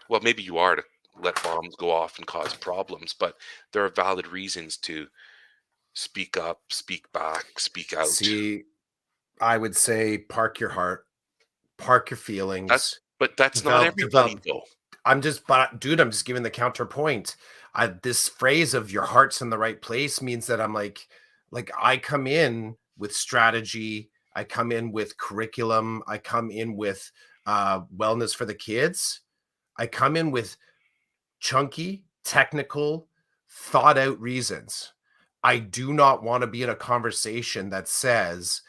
well, maybe you are to let bombs go off and cause problems, but there are valid reasons to speak up, speak back, speak out. See, I would say park your heart, park your feelings, That's not everybody develop. though. But dude, I'm just giving the counterpoint. This phrase of your heart's in the right place means that I'm like I come in with strategy, I come in with curriculum, I come in with wellness for the kids. I come in with chunky, technical, thought out reasons. I do not want to be in a conversation that says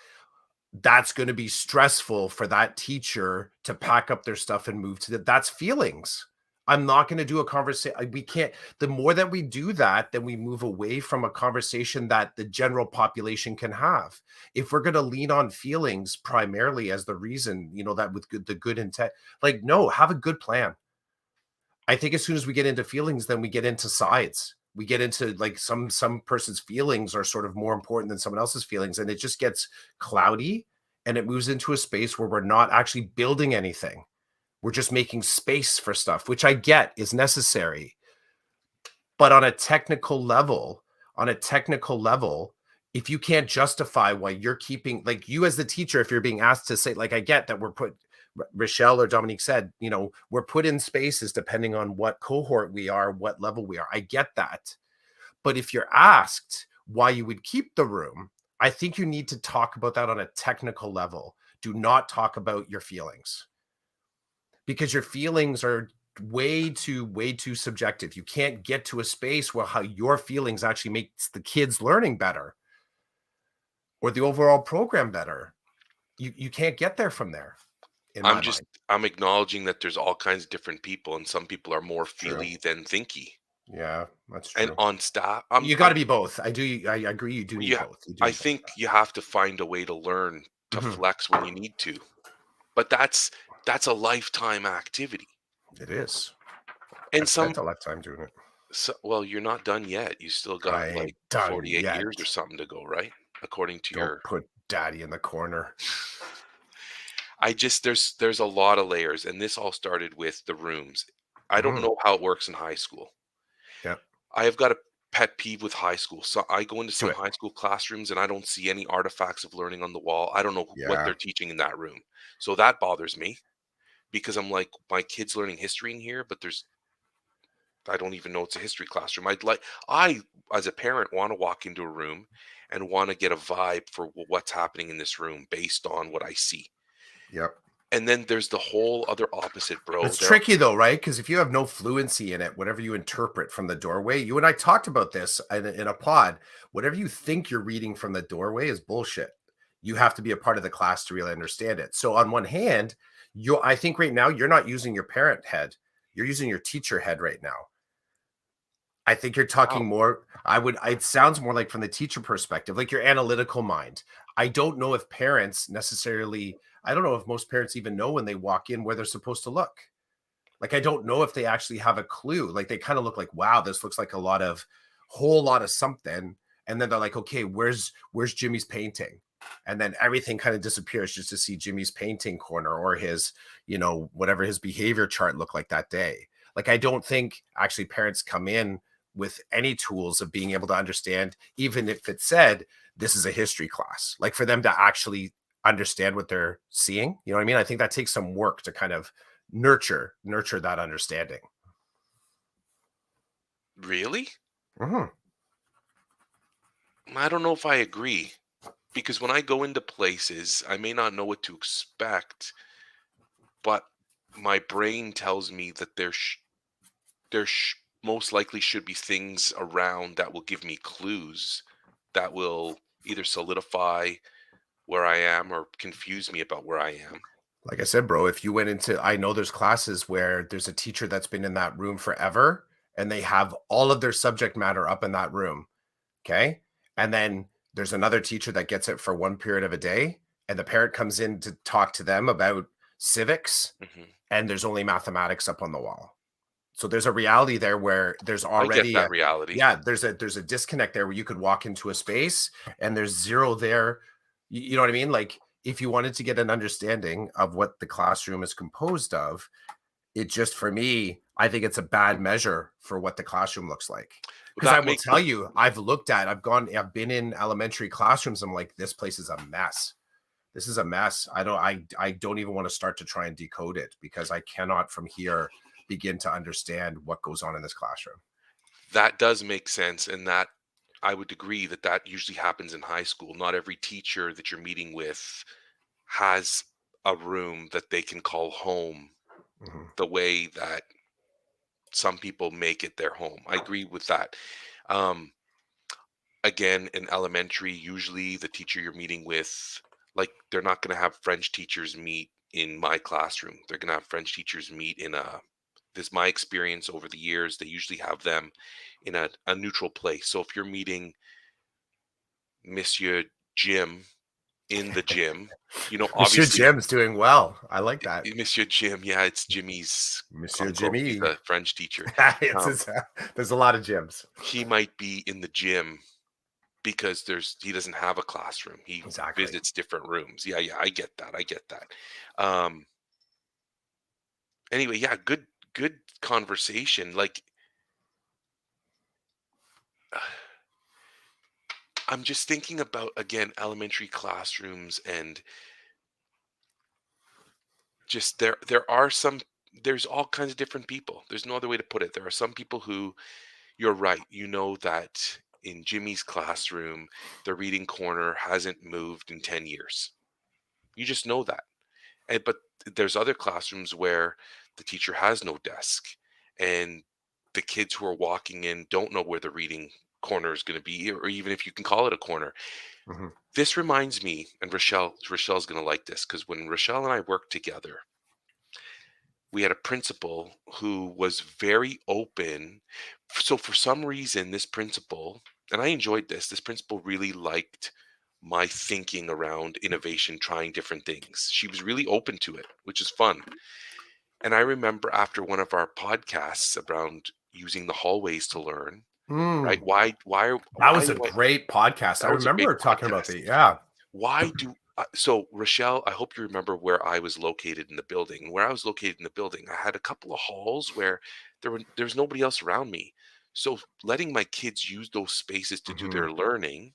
that's going to be stressful for that teacher to pack up their stuff and move to that's feelings. I'm not going to do a conversation. We can't. The more that we do that, then we move away from a conversation that the general population can have. If we're going to lean on feelings primarily as the reason, that with the good intent, like, no, have a good plan. I think as soon as we get into feelings, then we get into sides. We get into like some person's feelings are sort of more important than someone else's feelings, and it just gets cloudy and it moves into a space where we're not actually building anything. We're just making space for stuff, which I get is necessary. But on a technical level, if you can't justify why you're keeping like you as the teacher, if you're being asked to say, like, I get that we're put Rochelle or Dominique said, we're put in spaces depending on what cohort we are, what level we are. I get that. But if you're asked why you would keep the room, I think you need to talk about that on a technical level. Do not talk about your feelings because your feelings are way too subjective. You can't get to a space where how your feelings actually makes the kids learning better or the overall program better. You can't get there from there in I'm my just mind. I'm acknowledging that there's all kinds of different people, and some people are more True. feely than thinky. Yeah, that's And true. on staff, You got to be both. I agree. You do need yeah, both. You do I need both. think you have to find a way to learn to Mhm. flex when you need to. But that's a lifetime activity. It is. And I've spent a lifetime doing it. well, you're not done yet. You still got I like ain't done 48 yet. years or something to go, right? According to Don't your put daddy in the corner. I just there's a lot of layers, and this all started with the rooms. I don't Mhm. know how it works in high school. Yeah, I have got a pet peeve with high school. So I go into do some it. high school classrooms and I don't see any artifacts of learning on the wall. I don't know what Yeah. they're teaching in that room. So that bothers me because I'm like, my kid's learning history in here, but I don't even know it's a history classroom. I, as a parent, want to walk into a room and want to get a vibe for what's happening in this room based on what I see. Yep. And then there's the whole other opposite, bro. It's tricky though, right? Because if you have no fluency in it, whatever you interpret from the doorway, you and I talked about this in a pod. Whatever you think you're reading from the doorway is bullshit. You have to be a part of the class to really understand it. So on one hand, I think right now you're not using your parent head. You're using your teacher head right now. I think you're talking Wow. more it sounds more like from the teacher perspective, like your analytical mind. I don't know if parents necessarily I don't know if most parents even know when they walk in where they're supposed to look. Like, I don't know if they actually have a clue. Like, they kind of look like, wow, this looks like a whole lot of something. And then they're like, okay, where's Jimmy's painting? And then everything kind of disappears just to see Jimmy's painting corner or his, whatever his behavior chart looked like that day. Like, I don't think actually parents come in with any tools of being able to understand, even if it said this is a history class, like for them to actually understand what they're seeing. You know what I mean? I think that takes some work to kind of nurture that understanding. Really? Mhm. I don't know if I agree because when I go into places, I may not know what to expect, but my brain tells me that most likely should be things around that will give me clues that will either solidify where I am or confuse me about where I am. Like I said, bro, if you went into I know there's classes where there's a teacher that's been in that room forever and they have all of their subject matter up in that room, okay? And then there's another teacher that gets it for one period of a day and the parent comes in to talk to them about civics Mhm. and there's only mathematics up on the wall. So there's a reality there where there's I get already that a reality. yeah, there's a disconnect there where you could walk into a space and there's zero there. You know what I mean? Like if you wanted to get an understanding of what the classroom is composed of, it just for me, I think it's a bad measure for what the classroom looks like. Because I That will makes tell you, I've been in elementary classrooms. I'm like, this place is a mess. This is a mess. I don't even want to start to try and decode it because I cannot from here begin to understand what goes on in this classroom. that does make sense, and that I would agree that that usually happens in high school. Not every teacher that you're meeting with has a room that they can call home Mhm. the way that some people make it their home. I agree with that. Um, Again, in elementary, usually the teacher you're meeting with, like, they're not going to have French teachers meet in my classroom. They're going to have French teachers meet in a, this is my experience over the years. They usually have them in a neutral place. So if you're meeting Monsieur Jim in the gym. You know, Monsieur obviously, Jim's doing well. I like that. Monsieur Jim, yeah, it's Jimmy's Monsieur uncle. He's Jimmy. a French teacher. It's Um, his, there's a lot of gyms. he might be in the gym because he doesn't have a classroom. He Exactly. visits different rooms. Yeah, yeah, I get that. I get that. Um, anyway, yeah, good conversation. Like, I'm just thinking about again elementary classrooms and just there are some there's all kinds of different people. There's no other way to put it. There are some people who you're right. You know that in Jimmy's classroom, the reading corner hasn't moved in 10 years. You just know that. But there's other classrooms where the teacher has no desk and the kids who are walking in don't know where the reading corner is going to be, or even if you can call it a corner. Mhm. This reminds me, and Rochelle's going to like this because when Rochelle and I worked together, we had a principal who was very open. So for some reason, this principal, and I enjoyed this principal really liked my thinking around innovation, trying different things. She was really open to it, which is fun. And I remember after one of our podcasts around using the hallways to learn, right? Mm, that Why was a do I? great podcast. I That was a big remember talking about podcast. the yeah. Why do so Rochelle, I hope you remember where I was located in the building. Where I was located in the building, I had a couple of halls where there was nobody else around me. So letting my kids use those spaces to do Mhm, their learning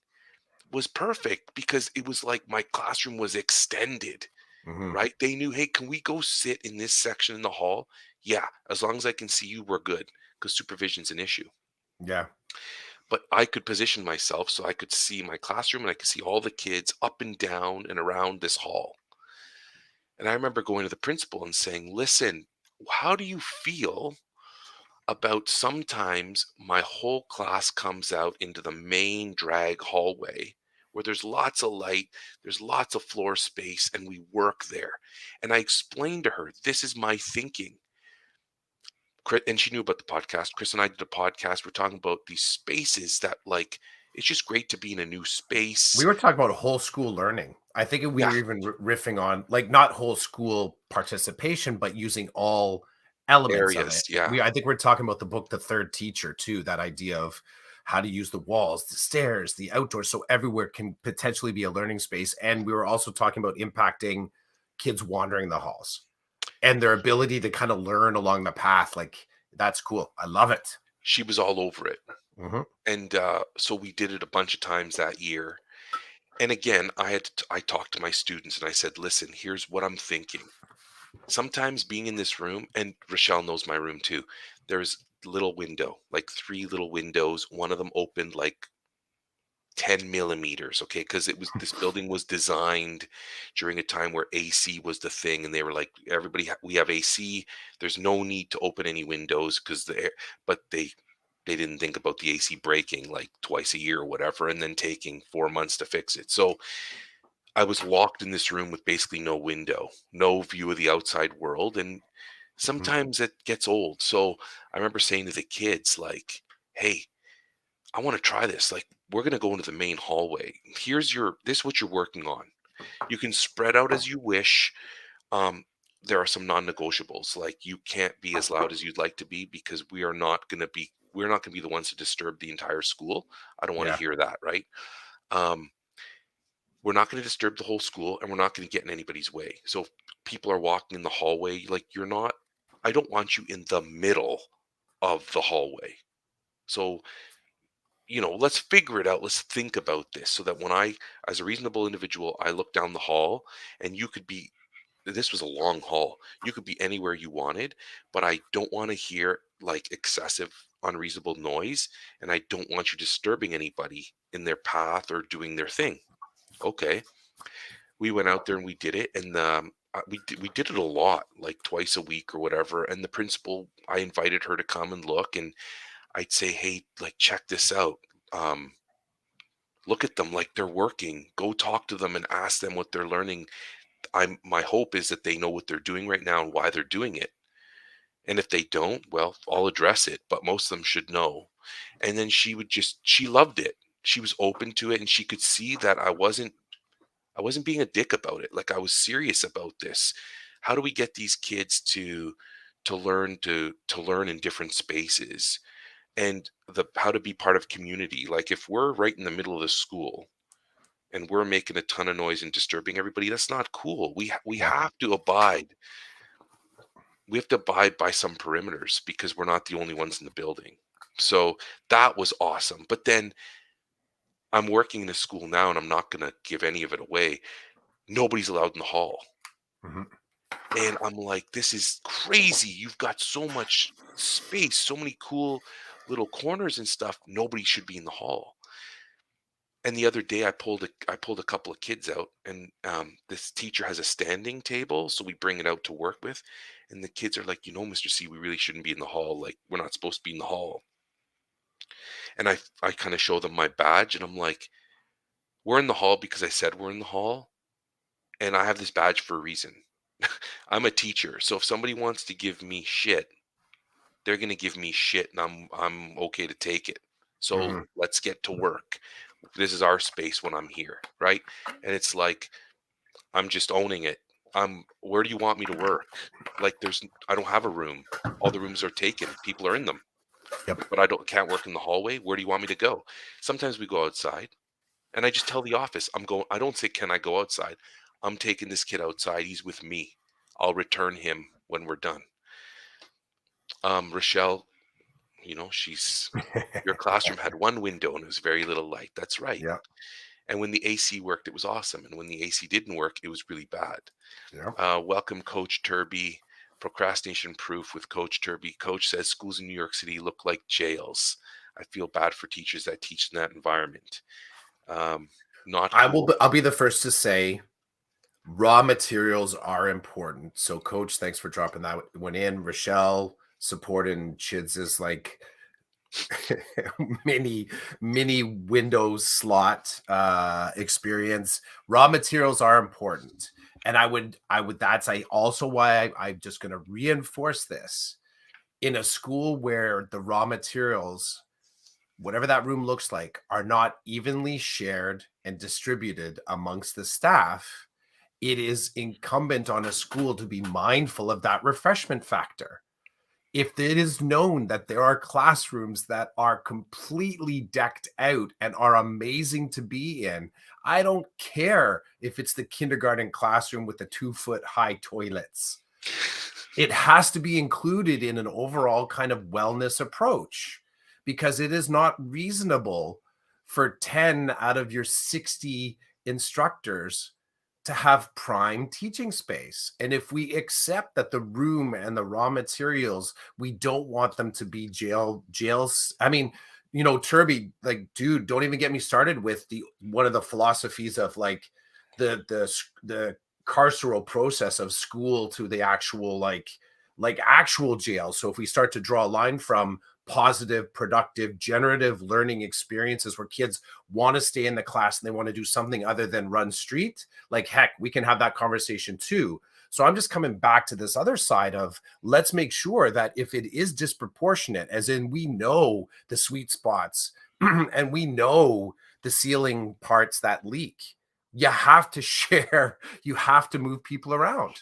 was perfect because it was like my classroom was extended, mhm. right? They knew, hey, can we go sit in this section in the hall? Yeah, as long as I can see you, we're good because supervision's an issue. Yeah. But I could position myself so I could see my classroom and I could see all the kids up and down and around this hall. And I remember going to the principal and saying, listen, how do you feel about sometimes my whole class comes out into the main drag hallway where there's lots of light, there's lots of floor space, and we work there. And I explained to her, this is my thinking. And she knew about the podcast. Chris and I did a podcast. We're talking about these spaces that, like, it's just great to be in a new We space. were talking about whole school learning. I think we Yeah, were even riffing on, like, not whole school participation, but using all elements of areas. it. Yeah. I think we're talking about the book, The Third Teacher, too, that idea of how to use the walls, the stairs, the outdoors, so everywhere can potentially be a learning space. And we were also talking about impacting kids wandering the halls and their ability to kind of learn along the path. Like, that's cool. I love it. She was all over it. Mhm, And so we did it a bunch of times that year. And again, I talked to my students and I said, listen, here's what I'm thinking. Sometimes being in this room, and Rochelle knows my room too, there's little window, like three little windows. One of them opened like 10 millimeters, okay? Because this building was designed during a time where AC was the thing, and they were like, we have AC. There's no need to open any windows because but they didn't think about the AC breaking like twice a year or whatever, and then taking 4 months to fix it. So I was locked in this room with basically no window, no view of the outside world, and mhm. sometimes it gets old. So I remember saying to the kids, like, "Hey, I want to try this. Like, we're going to go into the main hallway. This is what you're working on. You can spread out as you wish. Um, there are some non-negotiables. Like, you can't be as loud as you'd like to be because we're not going to be the ones to disturb the entire school. I don't want to Yeah. hear that, right? Um, we're not going to disturb the whole school and we're not going to get in anybody's way. So if people are walking in the hallway, like, I don't want you in the middle of the hallway. So let's figure it out. Let's think about this so that when as a reasonable individual, I look down the hall and this was a long hall. You could be anywhere you wanted, but I don't want to hear like excessive, unreasonable noise. And I don't want you disturbing anybody in their path or doing their thing. Okay. We went out there and we did it. And we did it a lot, like twice a week or whatever. And the principal, I invited her to come and look and I'd say, hey, like, check this out. Um, Look at them like they're working. Go talk to them and ask them what they're learning. My hope is that they know what they're doing right now and why they're doing it. And if they don't, well, I'll address it, but most of them should know. And then she loved it. She was open to it and she could see that I wasn't being a dick about it. Like, I was serious about this. How do we get these kids to learn in different spaces, and the how to be part of community? Like, if we're right in the middle of the school and we're making a ton of noise and disturbing everybody, that's not cool. We Yeah. have to abide. We have to abide by some perimeters because we're not the only ones in the building. So that was awesome. But then I'm working in a school now, and I'm not going to give any of it away. Nobody's allowed in the hall. Mhm. And I'm like, this is crazy. You've got so much space, so many cool little corners and stuff. Nobody should be in the hall. And the other day, I pulled a couple of kids out, and this teacher has a standing table, so we bring it out to work with. And the kids are like, Mr. C, we really shouldn't be in the hall. Like, we're not supposed to be in the hall. And I kind of show them my badge, and I'm like, we're in the hall because I said we're in the hall, and I have this badge for a reason. I'm a teacher, so if somebody wants to give me shit, they're gonna give me shit, and I'm okay to take it. So Mhm. let's get to work. This is our space when I'm here, right? And it's like I'm just owning it. Where do you want me to work? Like, I don't have a room. All the rooms are taken. People are in them, Yep. but I can't work in the hallway. Where do you want me to go? Sometimes we go outside, and I just tell the office I'm going. I don't say, can I go outside? I'm taking this kid outside. He's with me. I'll return him when we're done. Rochelle, she's your classroom had one window and it was very little light. That's right. Yeah. And when the AC worked, it was awesome. And when the AC didn't work, it was really bad. Yeah. Welcome, Coach Turby. Procrastination proof with Coach Turby. Coach says schools in New York City look like jails. I feel bad for teachers that teach in that environment. Um, Not cool. I'll be the first to say raw materials are important. So, coach, thanks for dropping that one in. Rochelle supporting Chids' like mini Windows slot experience. Raw materials are important, and I would that's I also why I'm just going to reinforce this in a school where the raw materials, whatever that room looks like, are not evenly shared and distributed amongst the staff. It is incumbent on a school to be mindful of that refreshment factor. If it is known that there are classrooms that are completely decked out and are amazing to be in, I don't care if it's the kindergarten classroom with the 2-foot high toilets. It has to be included in an overall kind of wellness approach, because it is not reasonable for 10 out of your 60 instructors to have prime teaching space. And if we accept that the room and the raw materials, we don't want them to be jails. I mean, Turby, like, dude, don't even get me started with the one of the philosophies of like the carceral process of school to the actual like actual jail. So if we start to draw a line from positive, productive, generative learning experiences where kids want to stay in the class and they want to do something other than run street, like heck, we can have that conversation too. So I'm just coming back to this other side of let's make sure that if it is disproportionate, as in we know the sweet spots and we know the ceiling parts that leak, you have to share, you have to move people around.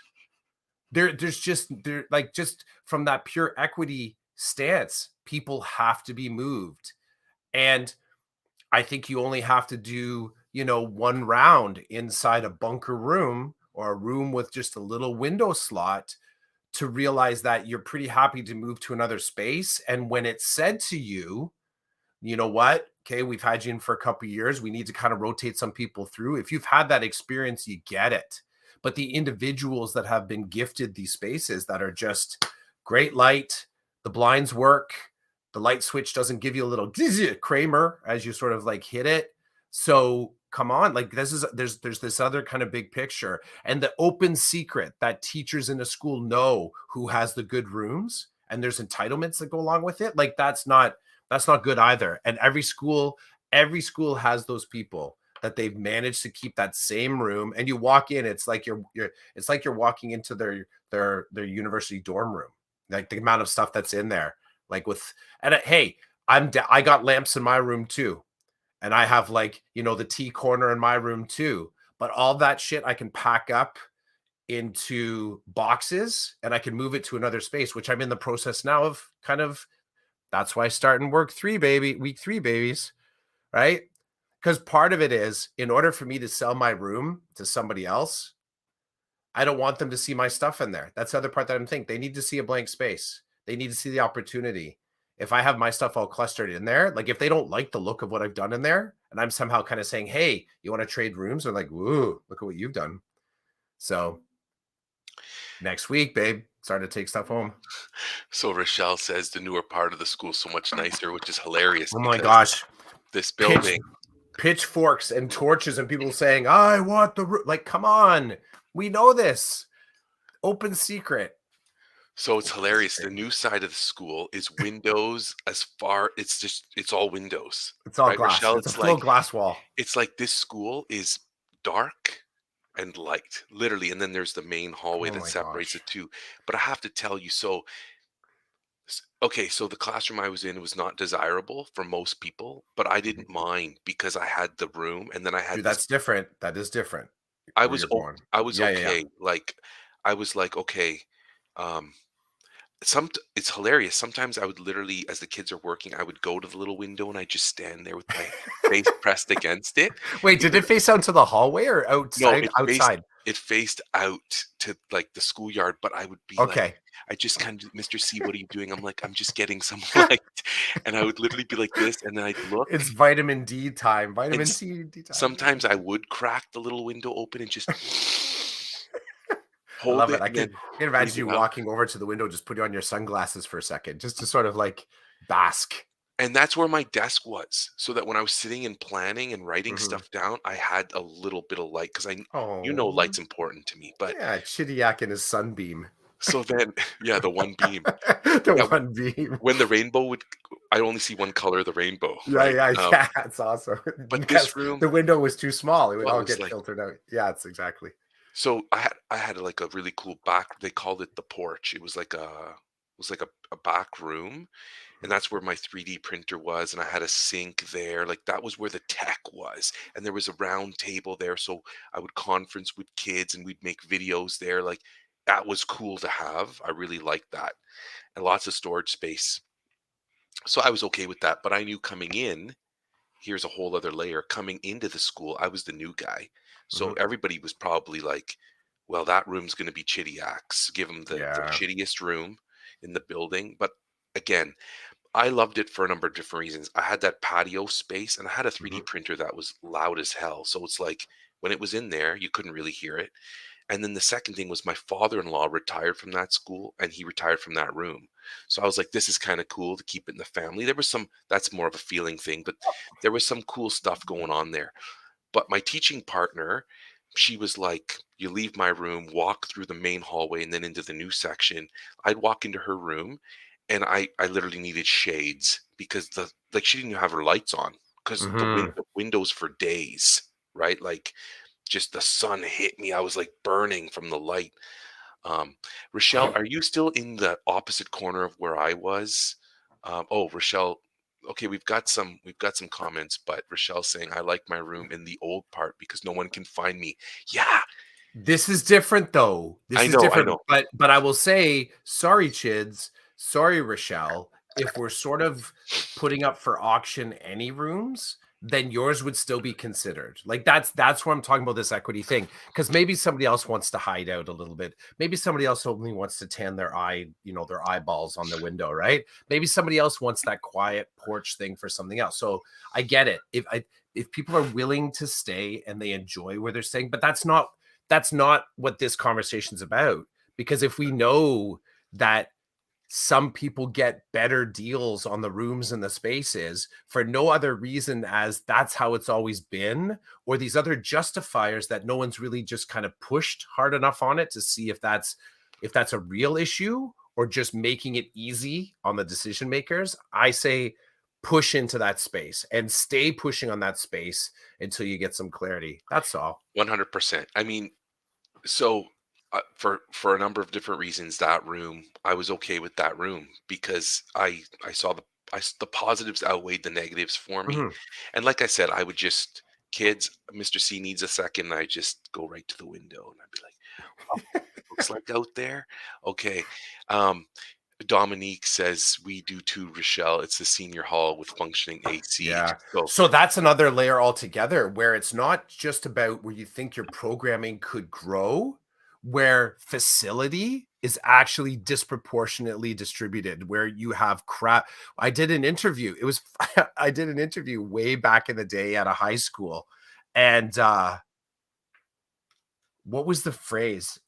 There's just there like just from that pure equity stance, people have to be moved. And I think you only have to do, one round inside a bunker room or a room with just a little window slot to realize that you're pretty happy to move to another space. And when it's said to you, you know what? Okay, we've had you in for a couple of years. We need to kind of rotate some people through. If you've had that experience, you get it. But the individuals that have been gifted these spaces that are just great light, the blinds work, the light switch doesn't give you a little Kramer as you sort of like hit it. So come on, like there's this other kind of big picture, and the open secret that teachers in a school know who has the good rooms, and there's entitlements that go along with it. Like that's not good either. And every school has those people that they've managed to keep that same room. And you walk in, it's like you're walking into their university dorm room. Like the amount of stuff that's in there. Like hey, I got lamps in my room too. And I have like, the tea corner in my room too. but all that shit I can pack up into boxes and I can move it to another space, which I'm in the process now of kind of that's why I start in week 3 babies, right? Because part of it is in order for me to sell my room to somebody else, I don't want them to see my stuff in there. That's the other part that I'm thinking. They need to see a blank space. They need to see the opportunity. If I have my stuff all clustered in there, like if they don't like the look of what I've done in there, and I'm somehow kind of saying, "Hey, you want to trade rooms?" They're like, "Woo, look at what you've done." So next week, babe, starting to take stuff home. So Rochelle says the newer part of the school is so much nicer, which is hilarious Oh my because gosh, this pitch building. pitchforks and torches and people saying, "I want the like." Come on, we know this. Open secret. So it's Open hilarious. The secret. new side of the school is windows as far it's all windows, It's all right, glass. Rochelle? It's a full glass wall. It's like this school is dark and light, literally, and then there's the main hallway Oh that my separates the gosh. two. But I have to tell you, okay, so the classroom I was in was not desirable for most people, but I Mhm. didn't mind because I had the room and then I had Dude, this. that's different. That is different I where was you're o going. I was Yeah, yeah, yeah. okay. Like I was like, okay, um it's hilarious. Sometimes I would literally, as the kids are working, I would go to the little window and I just stand there with my face pressed against it Wait, did because it face out to the hallway or no, outside? Outside. it faced out to, like, the schoolyard, but I would be like, Okay. I just kind of, "Mr. C, what are you doing?" I'm like, "I'm just getting some light." And I would literally be like this, and then I'd look, It's vitamin D time. and Vitamin D time. sometimes I would crack the little window open and just I hold love it. it and then I can breathe imagine it you out. walking over to the window, just putting on your sunglasses for a second, just to sort of like bask. And that's where my desk was, so that when I was sitting and planning and writing Mhm. stuff down, I had a little bit of light because Oh, light's important to me, but yeah, Chidiac and his sunbeam. so then yeah, the one beam. The Yeah, one beam. when the rainbow would I only see one color of the rainbow, Yeah, right? yeah, yeah, it's awesome. But Because this room, the window was too small, it would well, it all was get like, filtered out. Yeah, it's exactly. so I had, like, a really cool back, they called it the porch. It was like a back room, and Mhm, that's where my 3D printer was, and I had a sink there, like, that was where the tech was, and there was a round table there, so I would conference with kids, and we'd make videos there, like, that was cool to have. I really liked that, and lots of storage space. So I was okay with that, but I knew coming in, here's a whole other layer. Coming into the school, I was the new guy. So mhm. everybody was probably like, well, that room's going to be Chidiacs. Give him the Yeah. shittiest room in the building. But again, I loved it for a number of different reasons. I had that patio space and I had a 3D Mhm, printer that was loud as hell. So it's like when it was in there, you couldn't really hear it. And then the second thing was my father-in-law retired from that school and he retired from that room. So I was like, this is kind of cool to keep it in the family. There was some, that's more of a feeling thing, but there was some cool stuff going on there. But my teaching partner, she was like, you leave my room, walk through the main hallway and then into the new section. I'd walk into her room and I literally needed shades because the like she didn't even have her lights on because mhm. the windows for days, right? Like just the sun hit me. I was like burning from the light. Um, Rochelle, are you still in the opposite corner of where I was? Oh, Rochelle. Okay, we've got some comments, but Rochelle's saying I like my room in the old part because no one can find me. Yeah, This is different though. This is I different, know. but I will say, sorry, Chids, sorry, Rochelle. If we're sort of putting up for auction any rooms, then yours would still be considered. Like that's where I'm talking about this equity thing. Because maybe somebody else wants to hide out a little bit. Maybe somebody else only wants to tan their eye, their eyeballs on the window, right? Maybe somebody else wants that quiet porch thing for something else. So I get it. If people are willing to stay and they enjoy where they're staying, but that's not what this conversation's about. Because if we know that some people get better deals on the rooms and the spaces for no other reason as that's how it's always been, or these other justifiers that no one's really just kind of pushed hard enough on it to see if that's a real issue or just making it easy on the decision makers, I say push into that space and stay pushing on that space until you get some clarity. That's all. 100%. I mean, so for a number of different reasons, that room I was okay with that room because I saw the positives outweighed the negatives for me, Mhm. and like I said, I would just "Kids, Mr. C needs a second," I just go right to the window, and I'd be like, "Oh, looks like out there? Okay." Um, Dominique says, "We do too, Rochelle. It's the senior hall with functioning AC." Yeah. So, So that's another layer altogether where it's not just about where you think your programming could grow, where facility is actually disproportionately distributed, where you have crap. I did an interview. It was I did an interview way back in the day at a high school. And what was the phrase?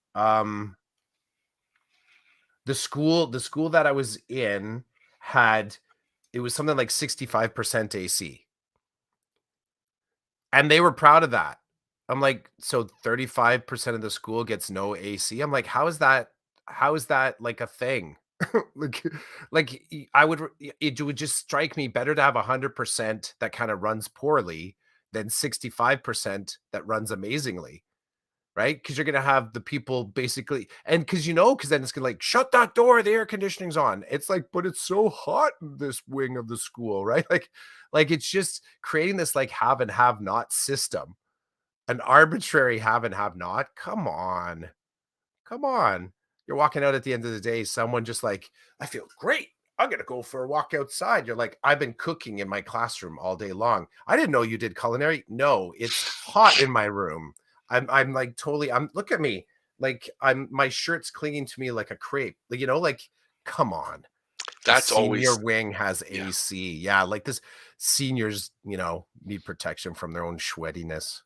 The school that I was in had it was something like 65% AC. And they were proud of that. I'm like, "So 35% of the school gets no AC?" I'm like, how is that like a thing?" Like I would it would just strike me better to have 100% that kinda runs poorly than 65% that runs amazingly, right? Because 'Cause you're gonna have the people basically and because then it's gonna like, "Shut that door, the air conditioning's on." It's like, "But it's so hot in this wing of the school," right? Like, it's just creating this, like, have and have not system, an arbitrary have and have not. Come on. Come on. You're walking out at the end of the day, someone just like, "I feel great. I'm gonna go for a walk outside." You're like, "I've been cooking in my classroom all day long. I didn't know you did culinary." "No, it's hot in my room." I'm like totally look at me. Like my shirt's clinging to me like a crepe. Like, like, come on. The that's senior always wing has yeah. AC. Yeah, like this seniors, need protection from their own sweatiness.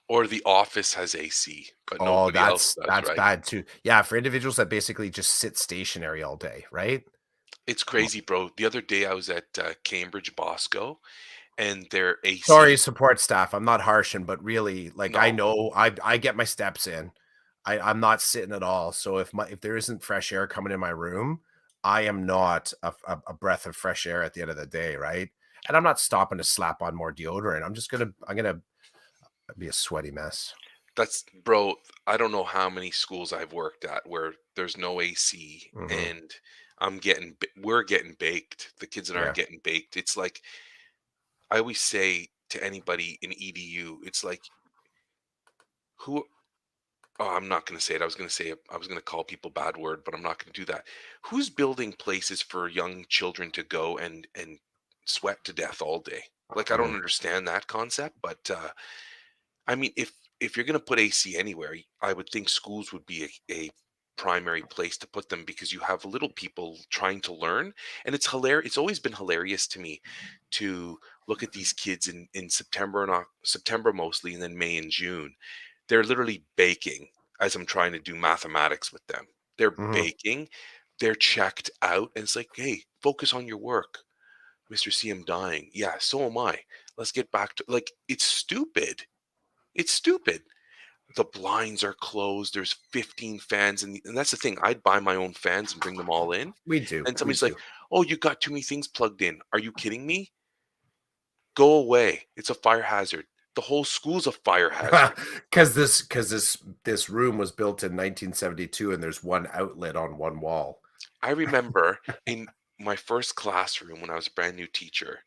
Or the office has AC, but Oh, nobody else that's does, that's right? bad too. Yeah, for individuals that basically just sit stationary all day, right? It's M crazy, bro. The other day I was at, Cambridge Bosco, and their Sorry, AC support staff. I'm not harshing, but really, like, I no, know I get my steps in. I'm not sitting at all. So if there isn't fresh air coming in my room, I am not a breath of fresh air at the end of the day, right? And I'm not stopping to slap on more deodorant. I'm gonna be a sweaty mess. that's bro, I don't know how many schools I've worked at where there's no AC, Mhm. and we're getting baked. The kids that aren't Yeah. getting baked. It's like I always say to anybody in EDU, it's like, who oh, I'm not gonna say it. I was gonna call people bad word, but I'm not gonna do that. Who's building places for young children to go and sweat to death all day? Like, I don't Mhm. understand that concept, but I mean, if you're gonna put AC anywhere, I would think schools would be a primary place to put them because you have little people trying to learn, and it's hilarious. It's always been hilarious to me to look at these kids in September and September mostly, and then May and June. They're literally baking as I'm trying to do mathematics with them. They're Mhm. baking. They're checked out, and it's like, hey, focus on your work. Mr. C, I'm dying. Yeah, so am I. Let's get back to like it's stupid. It's stupid. The blinds are closed. There's 15 fans, and that's the thing. I'd buy my own fans and bring them all in. We do. And We somebody's like, do. "Oh, you got too many things plugged in. Are you kidding me? Go away. It's a fire hazard. The whole school's a fire hazard." Because this room was built in 1972 and there's one outlet on one wall. I remember in my first classroom when I was a brand new teacher,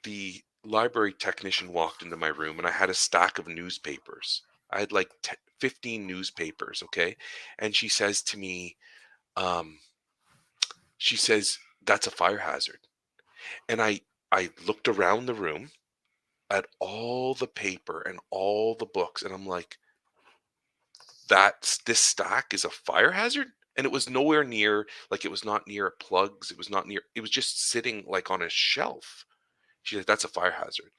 the library technician walked into my room and I had a stack of newspapers. I had like 15 newspapers, okay? And um, she says, "That's a fire hazard." And I looked around the room at all the paper and all the books, and I'm like, this stack is a fire hazard? And it was nowhere near, like, it was not near plugs. It was not near, it was just sitting like on a shelf. She's like, "That's a fire hazard."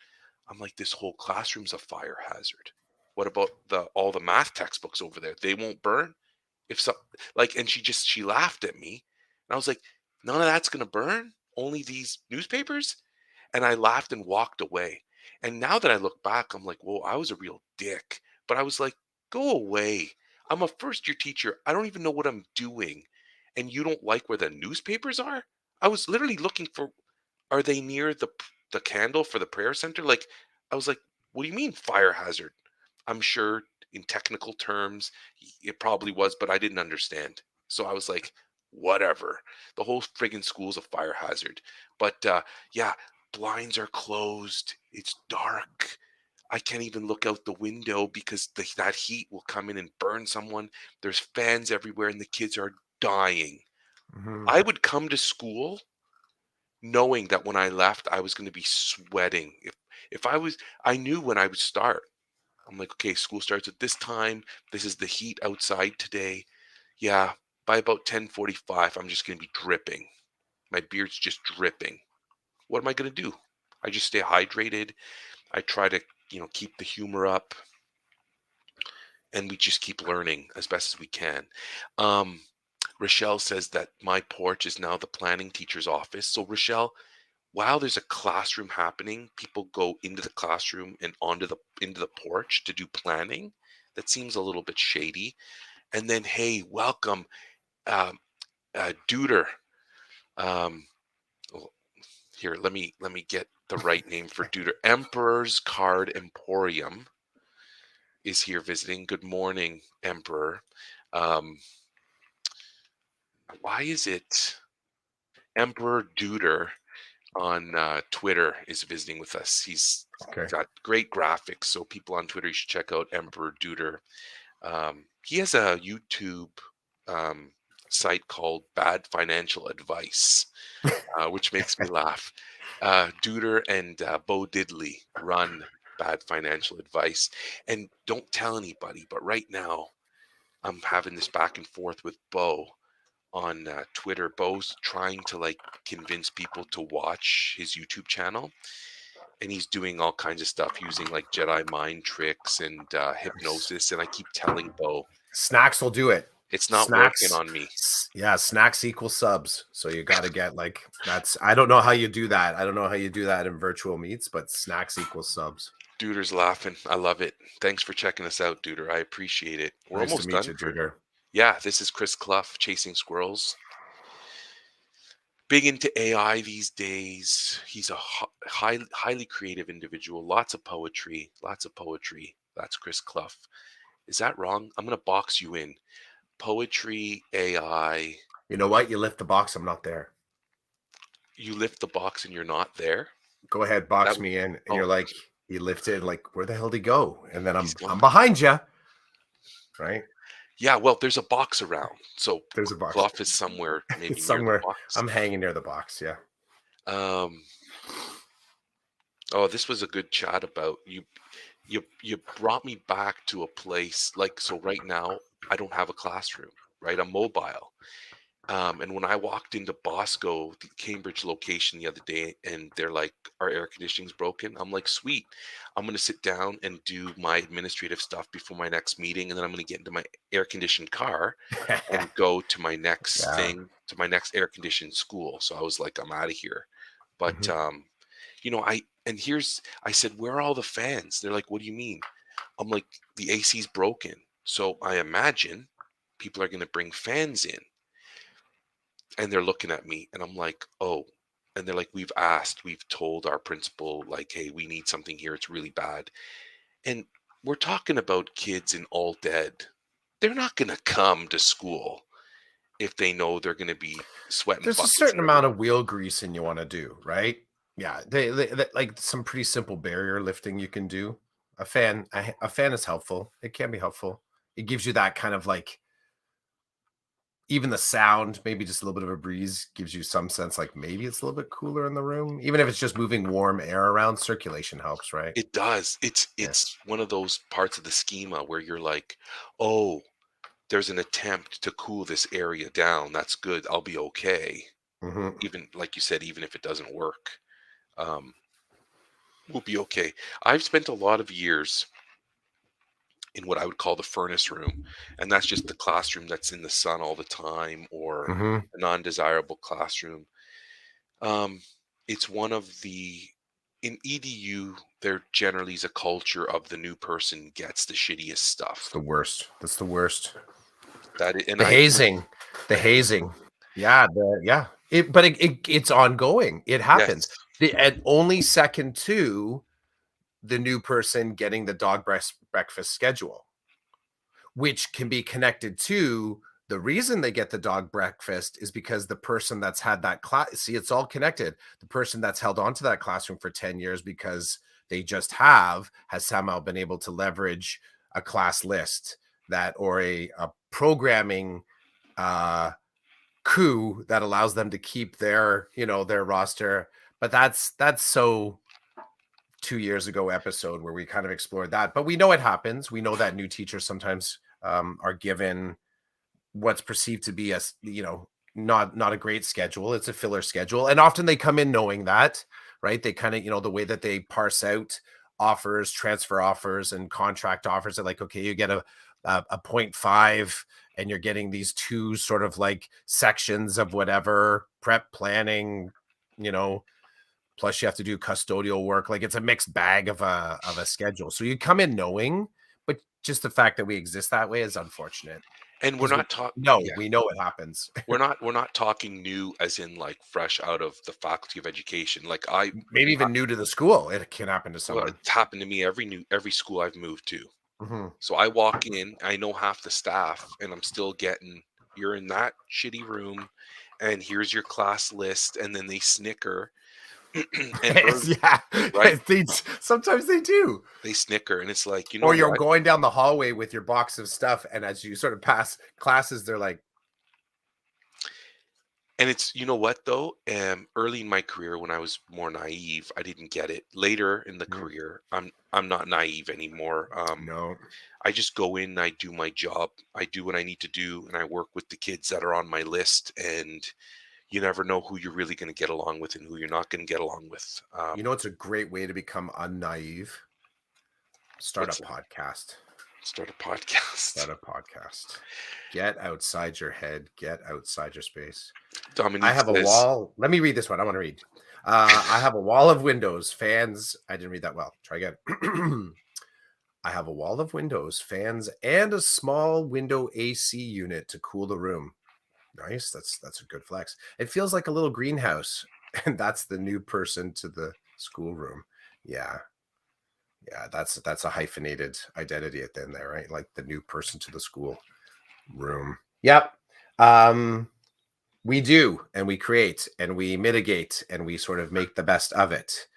I'm like, this whole classroom's a fire hazard. What about all the math textbooks over there? They won't burn? If so, like, and she laughed at me. And I was like, none of that's gonna burn? Only these newspapers? And I laughed and walked away. And now that I look back, I'm like, whoa, I was a real dick. But I was like, go away. I'm a first year teacher. I don't even know what I'm doing. And you don't like where the newspapers are? I was literally looking for, are they near the candle for the prayer center? Like, I was like, what do you mean fire hazard? I'm sure in technical terms it probably was, but I didn't understand. So I was like, whatever. The whole friggin' school's a fire hazard. But yeah, blinds are closed. It's dark. I can't even look out the window because that heat will come in and burn someone. There's fans everywhere and the kids are dying. Mhm. I would come to school knowing that when I left, I was going to be sweating. If I knew when I would start. I'm like, okay, school starts at this time. This is the heat outside today. Yeah, by about 10:45, I'm just going to be dripping. My beard's just dripping. What am I going to do? I just stay hydrated. I try to, keep the humor up, and we just keep learning as best as we can. Um, Rochelle says that my porch is now the planning teacher's office. So, Rochelle, while there's a classroom happening, people go into the classroom and into the porch to do planning. That seems a little bit shady. And then, hey, welcome, um, Duder. Um, oh, Here, let me get the right name for Duder. Emperor's Card Emporium is here visiting. Good morning, Emperor. Um, why is it Emperor Duder on Twitter is visiting with us? He's Okay. got great graphics, so people on Twitter, you should check out Emperor Duder. He has a YouTube um, site called Bad Financial Advice, which makes me laugh. Duder and Bo Diddley run Bad Financial Advice, and don't tell anybody. But right now, I'm having this back and forth with Bo on Twitter. Bo's trying to like convince people to watch his YouTube channel, and he's doing all kinds of stuff using like Jedi mind tricks and hypnosis. And I keep telling Bo, Snacks will do it. it's not working Snacks, on me. yeah, snacks equal subs. So you got to get like that's. I don't know how you do that. I don't know how you do that in virtual meets, but snacks equals subs. Duder's laughing. I love it. Thanks for checking us out, Duder. I appreciate it. We're Nice to almost meet done you, for. Duder. Yeah, this is Chris Clough, Chasing Squirrels. Big into AI these days. He's a highly creative individual. Lots of poetry. Lots of poetry. That's Chris Clough. Is that wrong? I'm going to box you in. Poetry, AI. You know what? You lift the box. I'm not there. You lift the box and you're not there. Go ahead, That box w- me in, and you're oh, like, you lift it, like, where the hell did he go? And then he's I'm gone. behind you, right? Yeah, well, there's a box around. So There's a box. Clough is somewhere maybe It's near the somewhere. box. I'm hanging near the box. Yeah. Um, oh, this was a good chat about you. You brought me back to a place like so. Right now, I don't have a classroom. Right, I'm mobile. And when I walked into Bosco, the Cambridge location the other day, and they're like, "Our air conditioning's broken." I'm like, "Sweet, I'm gonna sit down and do my administrative stuff before my next meeting, and then I'm gonna get into my air conditioned car and go to my next Yeah. thing, to my next air conditioned school." So I was like, "I'm out of here." But Mhm. I said, "Where are all the fans?" They're like, "What do you mean?" I'm like, "The AC's broken." So I imagine people are gonna bring fans in, and they're looking at me, and I'm like, "Oh." And they're like, we've told our principal, like, "Hey, we need something here. It's really bad." And we're talking about kids in all dead. They're not gonna come to school if they know they're gonna be sweating There's a buckets certain amount everywhere. of wheel greasing you want to do, right? Yeah, like some pretty simple barrier lifting you can do. A fan is helpful. It can be helpful. It gives you that kind of like even the sound, maybe just a little bit of a breeze gives you some sense like maybe it's a little bit cooler in the room, even if it's just moving warm air around. Circulation helps, right? It does. It's Yeah. it's one of those parts of the schema where you're like, "Oh, there's an attempt to cool this area down. That's good. I'll be okay." Hmm. Even like you said, even if it doesn't work, um, we'll be okay. I've spent a lot of years in what I would call the furnace room, and that's just the classroom that's in the sun all the time, or Hmm. a non-desirable classroom. Um, it's one of the in EDU, there generally is a culture of the new person gets the shittiest It's stuff. the worst. That's the worst. And The I do hazing, the the hazing. hazing. Yeah, yeah. It's ongoing. It happens. Yes, And only second to the new person getting the breakfast schedule, which can be connected to the reason they get the dog breakfast is because the person that's had that class, see, it's all connected. The person that's held on to that classroom for 10 years because They just has somehow been able to leverage a class list that, or a programming uh coup that allows them to keep their, their roster. But that's so 2 years ago episode where we kind of explored that. But we know it happens. We know that new teachers sometimes are given what's perceived to be not a great schedule. It's a filler schedule, and often they come in knowing that, right? They kind of, the way that they parse out offers, transfer offers, and contract offers are like, okay, you get a 0.5, and you're getting these two sort of like sections of whatever prep planning, you know plus you have to do custodial work. Like, it's a mixed bag of a schedule. So you come in knowing, but just the fact that we exist that way is unfortunate, And we're because not talking. Yeah. we know it happens. We're not talking new as in, like, fresh out of the faculty of education. Like, Maybe I even new to the school, it can happen to well, someone. it's happened to me every school I've moved to. Mhm. So I walk in, I know half the staff, and I'm still getting, "You're in that shitty room, and here's your class list," and then they snicker, and early, Yeah, right? sometimes they do. They snicker, and it's like, "You know Or you're what?" going down the hallway with your box of stuff, and as you sort of pass classes, they're like, And it's, you know what, though? Early in my career, when I was more naive, I didn't get it. Later in the "Mm, career, I'm not naive anymore. no." I just go in, I do my job, I do what I need to do, and I work with the kids that are on my list. And you never know who you're really going to get along with and who you're not going to get along with. It's a great way to become unnaive. Start a What's podcast. Start a podcast? Start a podcast. Get outside your head. Get outside your space. I Dominique have a says, wall. Let me read this one. I want to read. I have a wall of windows, fans. I didn't read that well. Try again. I have a wall of windows, fans, and a small window AC unit to cool the room. Nice. That's a good flex. It feels like a little greenhouse, and that's the new person to the schoolroom. Yeah, yeah. That's a hyphenated identity at the end there, right? Like the new person to the school room. Yep. Um, we do, and we create, and we mitigate, and we sort of make the best of it.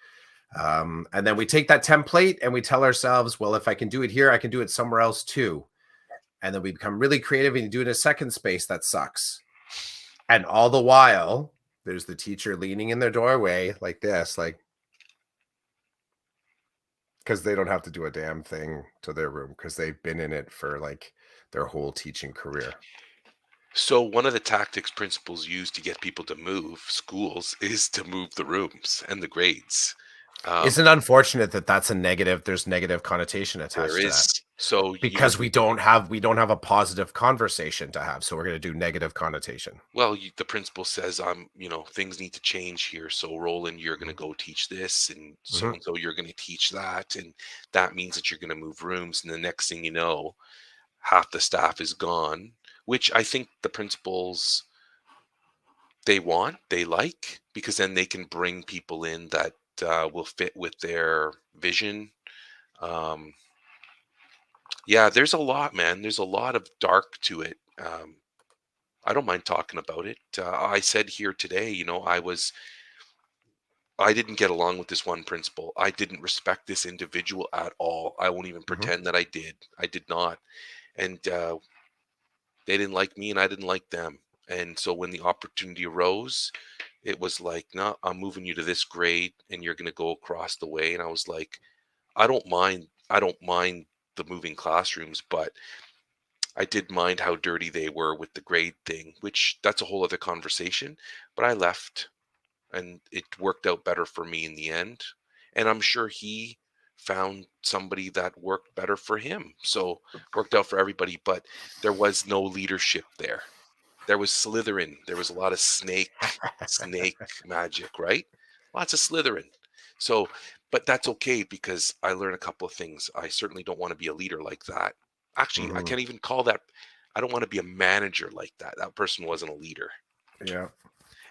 And then we take that template and we tell ourselves, well, if I can do it here, I can do it somewhere else too. And then we become really creative and you do it in a second space that sucks. And all the while, there's the teacher leaning in their doorway like this, like, because they don't have to do a damn thing to their room because they've been in it for like their whole teaching career. so one of the tactics principals use to get people to move schools is to move the rooms and the grades. Um, Isn't it unfortunate that there's negative connotation there attached to that? is, so Because we don't have a positive conversation to have, so we're going to do negative connotation. well, the principal says, things need to change here. So Roland, you're going to go teach this, and so Mhm. and so you're going to teach that, and that means that you're going to move rooms. And the next thing you know, half the staff is gone, which I think the principals, they like, because then they can bring people in that will fit with their vision. Um, yeah, there's a lot, man. There's a lot of dark to it. I don't mind talking about it. I said here today, I didn't get along with this one principal. I didn't respect this individual at all. I won't even Mhm. pretend that I did. I did not. And they didn't like me and I didn't like them. And so when the opportunity arose, it was like, no, I'm moving you to this grade and you're going to go across the way. And I was like, I don't mind the moving classrooms, but I did mind how dirty they were with the grade thing, which that's a whole other conversation. But I left and it worked out better for me in the end. And I'm sure he found somebody that worked better for him. So worked out for everybody, but there was no leadership there. There was Slytherin. There was a lot of snake magic, right? Lots of Slytherin. So, but that's okay because I learned a couple of things. I certainly don't want to be a leader like that. Actually, I Mhm. can't even call that. I don't want to be a manager like that. That person wasn't a leader. Yeah.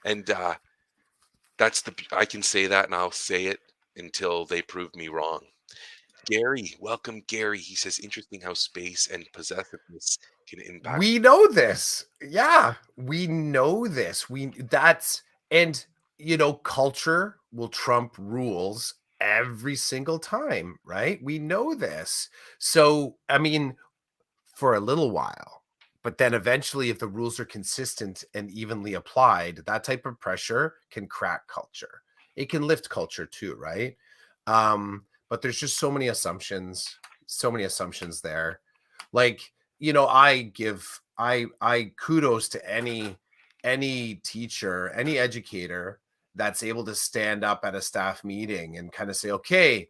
And I can say that and I'll say it until they prove me wrong. Gary, welcome, Gary. He says, interesting how space and possessiveness can impact. We know this. Yeah, we know this. We that's and culture will trump rules every single time, right? We know this. So, I mean, for a little while, but then eventually, if the rules are consistent and evenly applied, that type of pressure can crack culture. It can lift culture too, right? But there's just so many assumptions there. Like, I kudos to any teacher, any educator that's able to stand up at a staff meeting and kind of say, okay,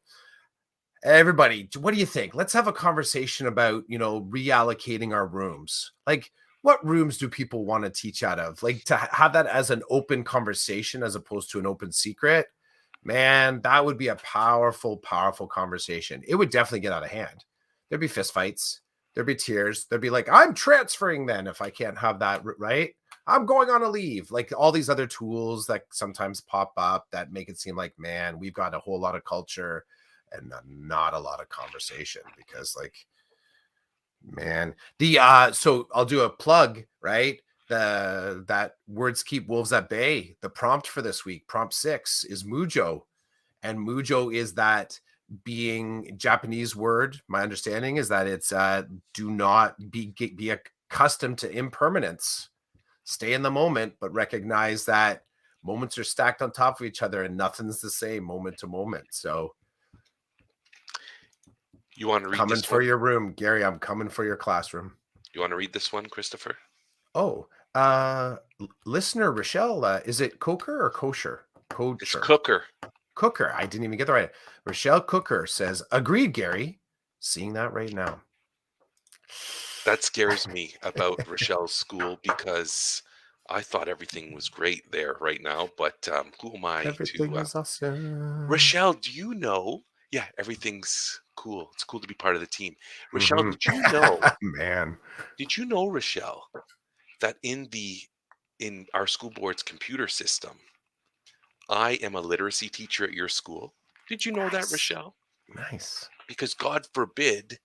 everybody, what do you think? Let's have a conversation about, reallocating our rooms. Like, what rooms do people want to teach out of? Like, to have that as an open conversation as opposed to an open secret, man, that would be a powerful, powerful conversation. It would definitely get out of hand. There'd be fistfights. There'd be tears. There'd be like, I'm transferring then if I can't have that, right? I'm going on a leave. Like all these other tools that sometimes pop up that make it seem like, man, we've got a whole lot of culture and not a lot of conversation because, like, man, the so I'll do a plug, right? The that Words Keep Wolves at Bay. The prompt for this week, prompt 6, is mujo. And mujo is that being Japanese word. My understanding is that it's do not be accustomed to impermanence. Stay in the moment, but recognize that moments are stacked on top of each other and nothing's the same moment to moment. So You want to read coming this for one? your room, Gary. I'm coming for your classroom. You want to read this one, Christopher? Oh, listener Rochelle, is it Coker or Kosher? It's Kosher. Cooker. Cooker. I didn't even get the right. Rochelle Cooker says, agreed, Gary. Seeing that right now. That scares me about Rochelle's school because I thought everything was great there right now, but who am I Everything to is awesome. Rochelle, do you know? Yeah, everything's cool. It's cool to be part of the team. Rochelle, Mhm. Man. did you know, Rochelle, that in our school board's computer system, I am a literacy teacher at your school? Did you know that, Nice. Rochelle? Nice. Because God forbid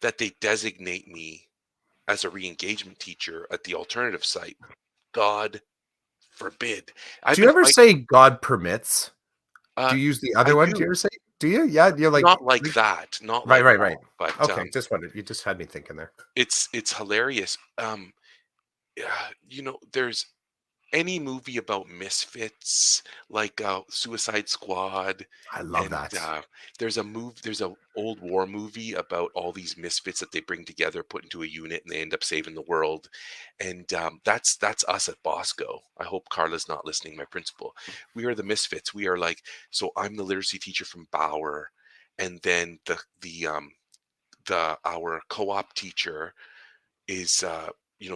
that they designate me as a re-engagement teacher at the alternative site. God forbid. I've Do you been ever fighting. say God permits? Do Uh, you use the I other one? Do you do. ever say? Do you? Yeah, you're Not like that. Not right, like right, that. right. But Okay, just wondered. You just had me thinking there. it's hilarious. Yeah, there's any movie about misfits like Suicide Squad, I love and that. there's a old war movie about all these misfits that they bring together, put into a unit, and they end up saving the world. And that's us at Bosco. I hope Carla's not listening, my principal. We are the misfits. We are like, so I'm the literacy teacher from Bauer, and then the our co-op teacher is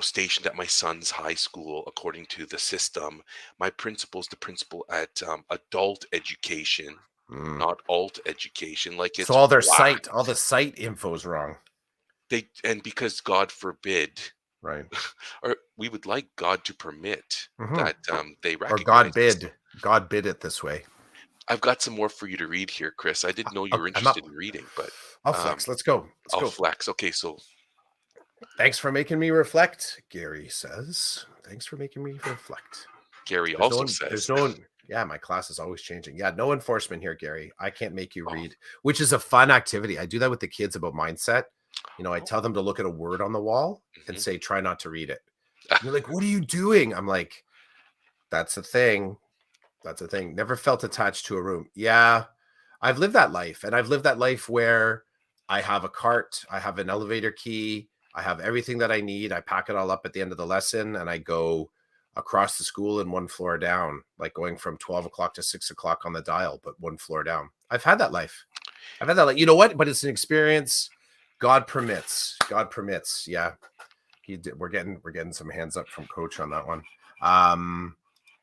stationed at my son's high school according to the system. My principal's the principal at adult education, Mm. not alt education. Like, So it's all the whacked. site info is wrong, And because God forbid, right? or we would like God to permit Hmm. that they Or recognize this. God bid it this way. I've got some more for you to read here, Chris. I didn't know you were Okay, I'm up. interested in reading, but I'll um, flex. Let's go. Let's I'll go. flex. Okay, so Thanks for making me reflect, Gary says. Thanks for making me reflect. Gary also There's says, no one. Yeah, my class is always changing. Yeah, no enforcement here, Gary. I can't make you oh, read, which is a fun activity. I do that with the kids about mindset. I oh, tell them to look at a word on the wall and mhm. say, try not to read it. And they're like, what are you doing? I'm like, that's a thing. That's a thing. Never felt attached to a room. Yeah, I've lived that life. And I've lived that life where I have a cart, I have an elevator key, I have everything that I need. I pack it all up at the end of the lesson and I go across the school and one floor down, like going from 12 o'clock to 6 o'clock on the dial, but one floor down. I've had that life. I've had that life. You know what? But it's an experience. God permits. God permits. Yeah. We're getting some hands up from coach on that one.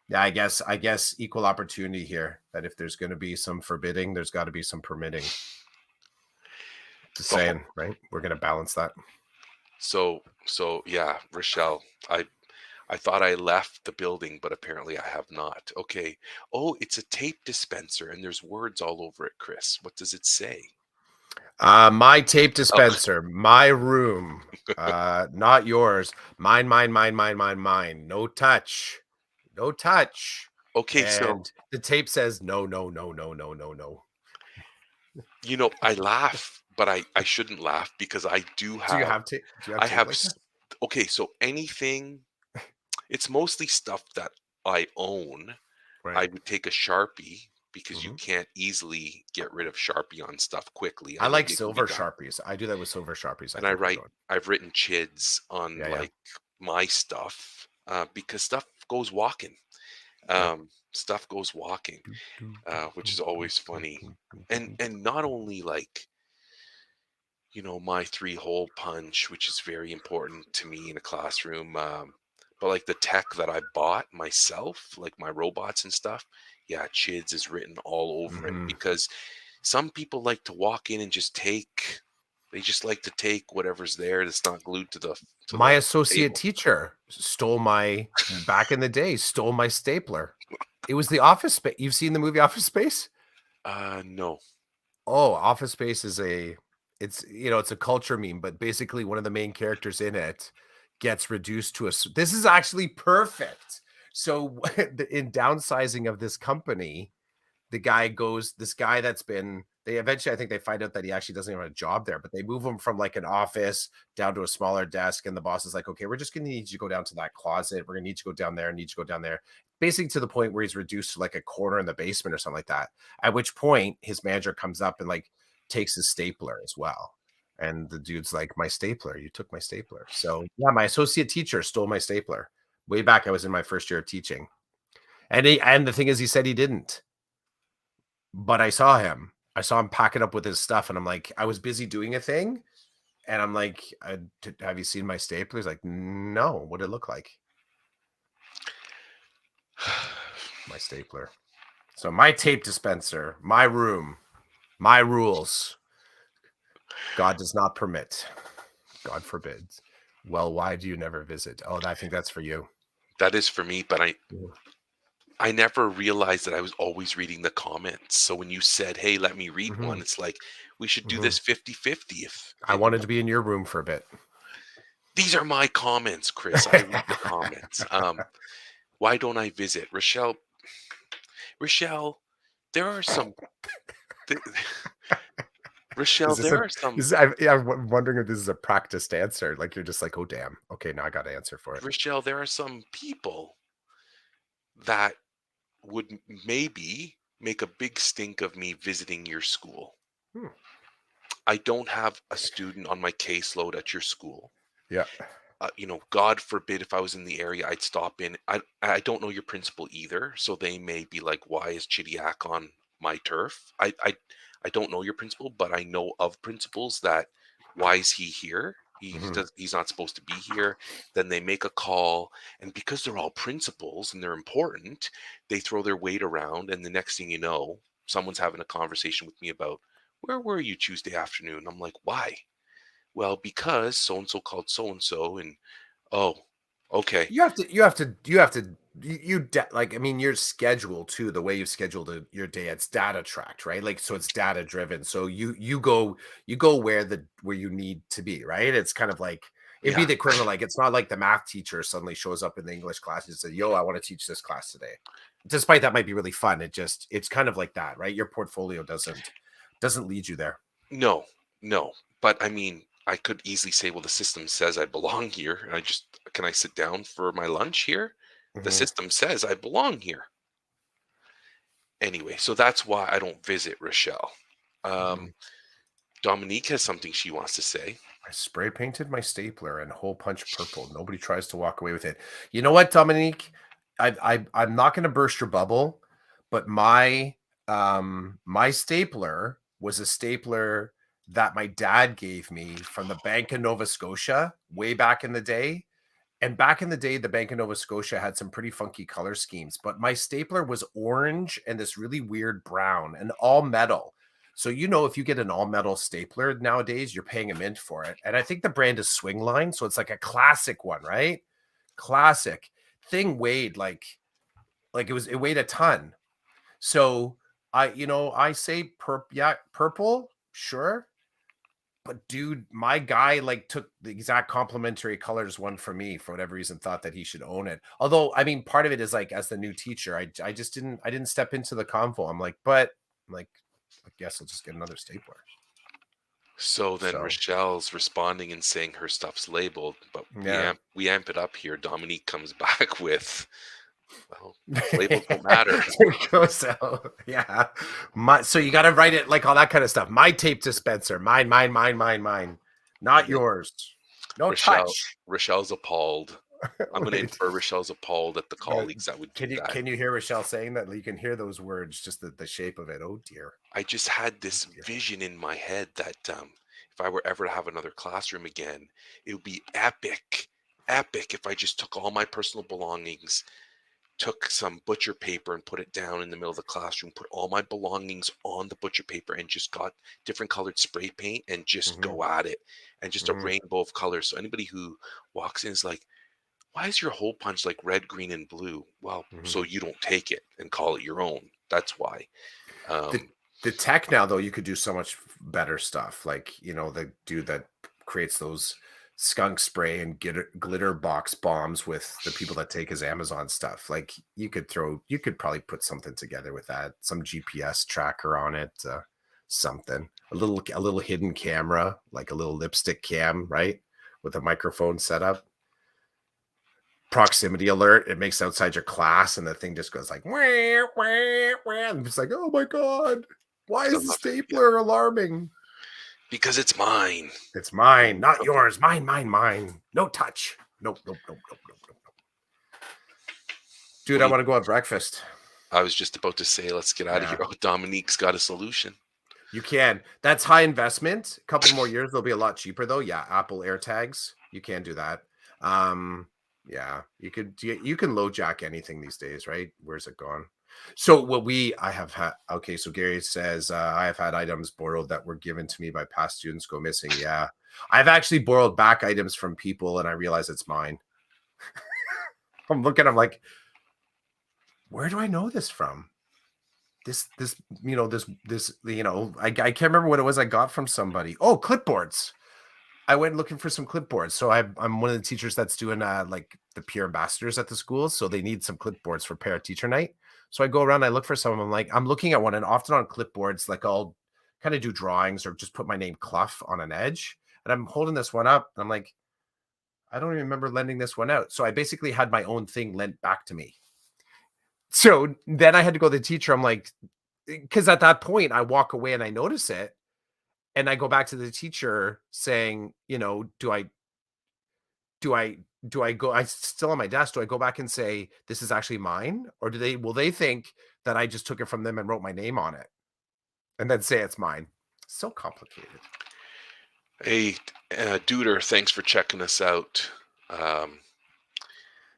Yeah, I guess equal opportunity here. That if there's going to be some forbidding, there's got to be some permitting. Just The whole, saying, right? We're going to balance that. so yeah, Rochelle, I thought I left the building, but apparently I have not. Okay. Oh, it's a tape dispenser and there's words all over it, Chris. What does it say? My tape Oh, dispenser, my room, not yours. Mine, mine, mine, mine, mine, mine. No touch, no touch. okay, so And the tape says no, no, no, no, no, no, no. I laugh, but I shouldn't laugh because I do Do you have have tape? Do you have I tape have like that? okay, so anything, it's mostly stuff that I own. Right. I would take a Sharpie because you Mhm. can't easily get rid of Sharpie on stuff quickly. I I mean, like it can be silver done. Sharpies. I do that with silver Sharpies. I And I think are write good. I've written chids on, Yeah, yeah. like, my stuff, because stuff goes walking. Yep. Stuff goes walking, Do, do, do, which do, is do, always do, funny. do, do, do, And do. not only, like, my three-hole punch, which is very important to me in a classroom, but, like, the tech that I bought myself, like my robots and stuff, yeah, chids is written all over it Mhm. because some people like to walk in and they just like to take whatever's there that's not glued to My the associate table. teacher stole my back in the day, stole my stapler. It was the Office Space. You've seen the movie Office Space? No. Oh, Office Space is it's a culture meme, but basically one of the main characters in it gets reduced to this is actually perfect. So in downsizing of this company, this guy that's been they eventually I think they find out that he actually doesn't even have a job there, but they move him from like an office down to a smaller desk. And the boss is like, okay, we're just gonna need you to go down to that closet. We're gonna need you to go down there, need you to go down there. Basically to the point where he's reduced to like a corner in the basement or something like that. At which point his manager comes up and like takes his stapler as well. And the dude's like, my stapler, you took my stapler. So yeah, my associate teacher stole my stapler. Way back, I was in my first year of teaching. And the thing is, he said he didn't. But I saw him. I saw him pack it up with his stuff, and I'm like, I was busy doing a thing, and I'm like, "Have you seen my stapler?" He's like, "No, what did it look like?" My stapler. So my tape dispenser, my room, my rules. God does not permit. God forbids. Well, why do you never visit? Oh, I think that's for you. That is for me, but Mhm. I never realized that I was always reading the comments. So when you said, "Hey, let me read one," Mhm. it's like we should do Mhm. this 50-50 if I wanted to be in your room for a bit. these are my comments, Chris. I read the comments. Why don't I visit? Rochelle, there are some th- Rochelle, Is this there a are some is I yeah, I'm wondering if this is a practiced answer, like, you're just like, "Oh, damn. Okay, now I gotta answer for it." Rochelle, there are some people that would maybe make a big stink of me visiting your school. Hmm. I don't have a student on my caseload at your school. Yeah. God forbid if I was in the area, I'd stop in. I don't know your principal either, so they may be like, "Why is Chidiac on my turf?" I don't know your principal, but I know of principals that, "Why is he here? Mhm. He's not supposed to be here." Then they make a call, and because they're all principals and they're important, they throw their weight around, and the next thing you know, someone's having a conversation with me about, "Where were you Tuesday afternoon?" I'm like, "Why?" "Well, because so and so called so and so," and oh, okay. Like, I mean, your schedule too, the way you scheduled your day, it's data tracked, right? Like, so it's data driven. So you go where you need to be, right? It's kind of like it'd be Yeah. the equivalent, like it's not like the math teacher suddenly shows up in the English class and says, "Yo, I want to teach this class today." Despite that might be really fun. It's kind of like that, right? Your portfolio doesn't lead you there. No, no. But I mean, I could easily say, well, the system says I belong here. And can I sit down for my lunch here? The Mhm, system says I belong here. Anyway, so that's why I don't visit Rochelle. mhm. Um, Dominique has something she wants to say. I spray painted my stapler and hole punch purple. Nobody tries to walk away with it. You know what, Dominique? I'm not going to burst your bubble, but my stapler was a stapler that my dad gave me from the Bank of Nova Scotia way back in the day. And back in the day, the Bank of Nova Scotia had some pretty funky color schemes, but my stapler was orange and this really weird brown and all metal. So, if you get an all metal stapler nowadays, you're paying a mint for it. And I think the brand is Swingline. So it's like a classic one, right? Classic thing weighed it weighed a ton. So I say yeah, purple, sure. But dude, my guy like took the exact complementary colors one for me for whatever reason, thought that he should own it. Although, I mean, part of it is like as the new teacher, I just didn't step into the convo. I'm like, I guess I'll just get another stapler. So then So Rochelle's responding and saying her stuff's labeled, but yeah. we amp it up here. Dominique comes back with, well, labels don't matter. There it goes. So, yeah. So you got to write it like all that kind of stuff. My tape dispenser. Mine, mine, mine, mine, mine. And Not then yours. No Rochelle touch. Rochelle's appalled. I'm gonna Wait. infer Rochelle's appalled at the colleagues that would do that. Can you hear Rochelle saying that? You can hear those words, just the shape of it. Oh dear. I just had Oh this dear. vision in my head that if I were ever to have another classroom again, it would be epic, epic if I just took all my personal belongings, took some butcher paper and put it down in the middle of the classroom, put all my belongings on the butcher paper and just got different colored spray paint and just Hmm. go at it and just a Hmm. rainbow of colors. So anybody who walks in is like, why is your hole punch like red, green, and blue? Well, Hmm. so you don't take it and call it your own. That's why. The Um, the tech now though, you could do so much better stuff. Like, the dude that creates those skunk spray and glitter box bombs with the people that take his Amazon stuff. Like you could probably put something together with that. Some GPS tracker on it, something. A little hidden camera, like a little lipstick cam, right? With a microphone set up. Proximity alert. It makes outside your class, and the thing just goes like wah, wah, wah. And it's like, oh my god, why 'Cause I is the love it. Yeah. stapler alarming? Because it's mine. It's mine, not Okay. yours. Mine, mine, mine. No touch. Nope, nope, nope, nope, nope, nope. Dude, What I do you, want to go have breakfast. I was just about to say, let's get out of here. Yeah, Oh, Dominique's got a solution. you can. That's high investment. A couple more years, they'll be a lot cheaper though. Yeah, Apple AirTags. You can do that. Yeah, you can low jack anything these days, right? Where's it gone? So I have had, okay, so Gary says I have had items borrowed that were given to me by past students go missing. Yeah. I've actually borrowed back items from people and I realize it's mine. I'm like, where do I know this from? I can't remember what it was I got from somebody. Oh, clipboards. I went looking for some clipboards. So I'm one of the teachers that's doing like the peer ambassadors at the schools. So they need some clipboards for parent teacher night. So I go around, I look for some. I'm like, I'm looking at one, and often on clipboards, like I'll kind of do drawings or just put my name Clough on an edge. And I'm holding this one up, and I'm like, I don't even remember lending this one out. So I basically had my own thing lent back to me. So then I had to go to the teacher. I'm like, because at that point I walk away and I notice it. And I go back to the teacher saying, do I go, I still on my desk, do I go back and say, this is actually mine? Or will they think that I just took it from them and wrote my name on it and then say it's mine? So complicated. Hey, Duder, thanks for checking us out. Um,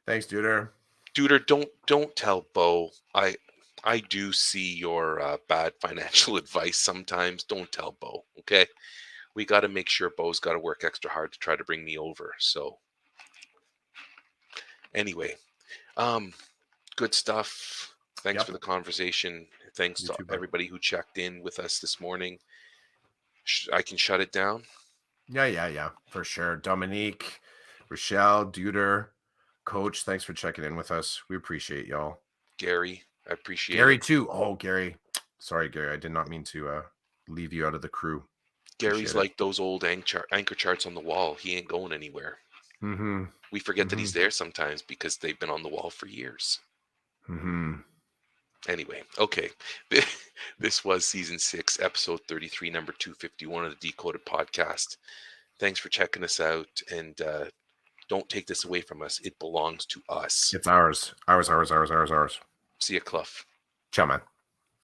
Thanks, Duder. Duder, don't tell Bo. I do see your bad financial advice sometimes. Don't tell Bo, okay? We got to make sure Bo's got to work extra hard to try to bring me over. So anyway, um, good stuff. Thanks for Yep. the conversation. Thanks You to too, bud. everybody who checked in with us this morning. I can shut it down. Yeah, for sure. Dominique, Rochelle, Duder, Coach, thanks for checking in with us. We appreciate y'all. Gary, I appreciate Gary it. too. Oh, Gary. Sorry, Gary. I did not mean to leave you out of the crew. Gary's Appreciate it. like those old anchor charts on the wall. He ain't going anywhere. Mm-hmm. We forget that Mm-hmm. he's there sometimes because they've been on the wall for years. Mm-hmm. Anyway, okay. This was season 6, episode 33, number 251 of the Decoded podcast. Thanks for checking us out. And don't take this away from us. It belongs to us. It's ours. Ours. See ya, Clough. Ciao, man.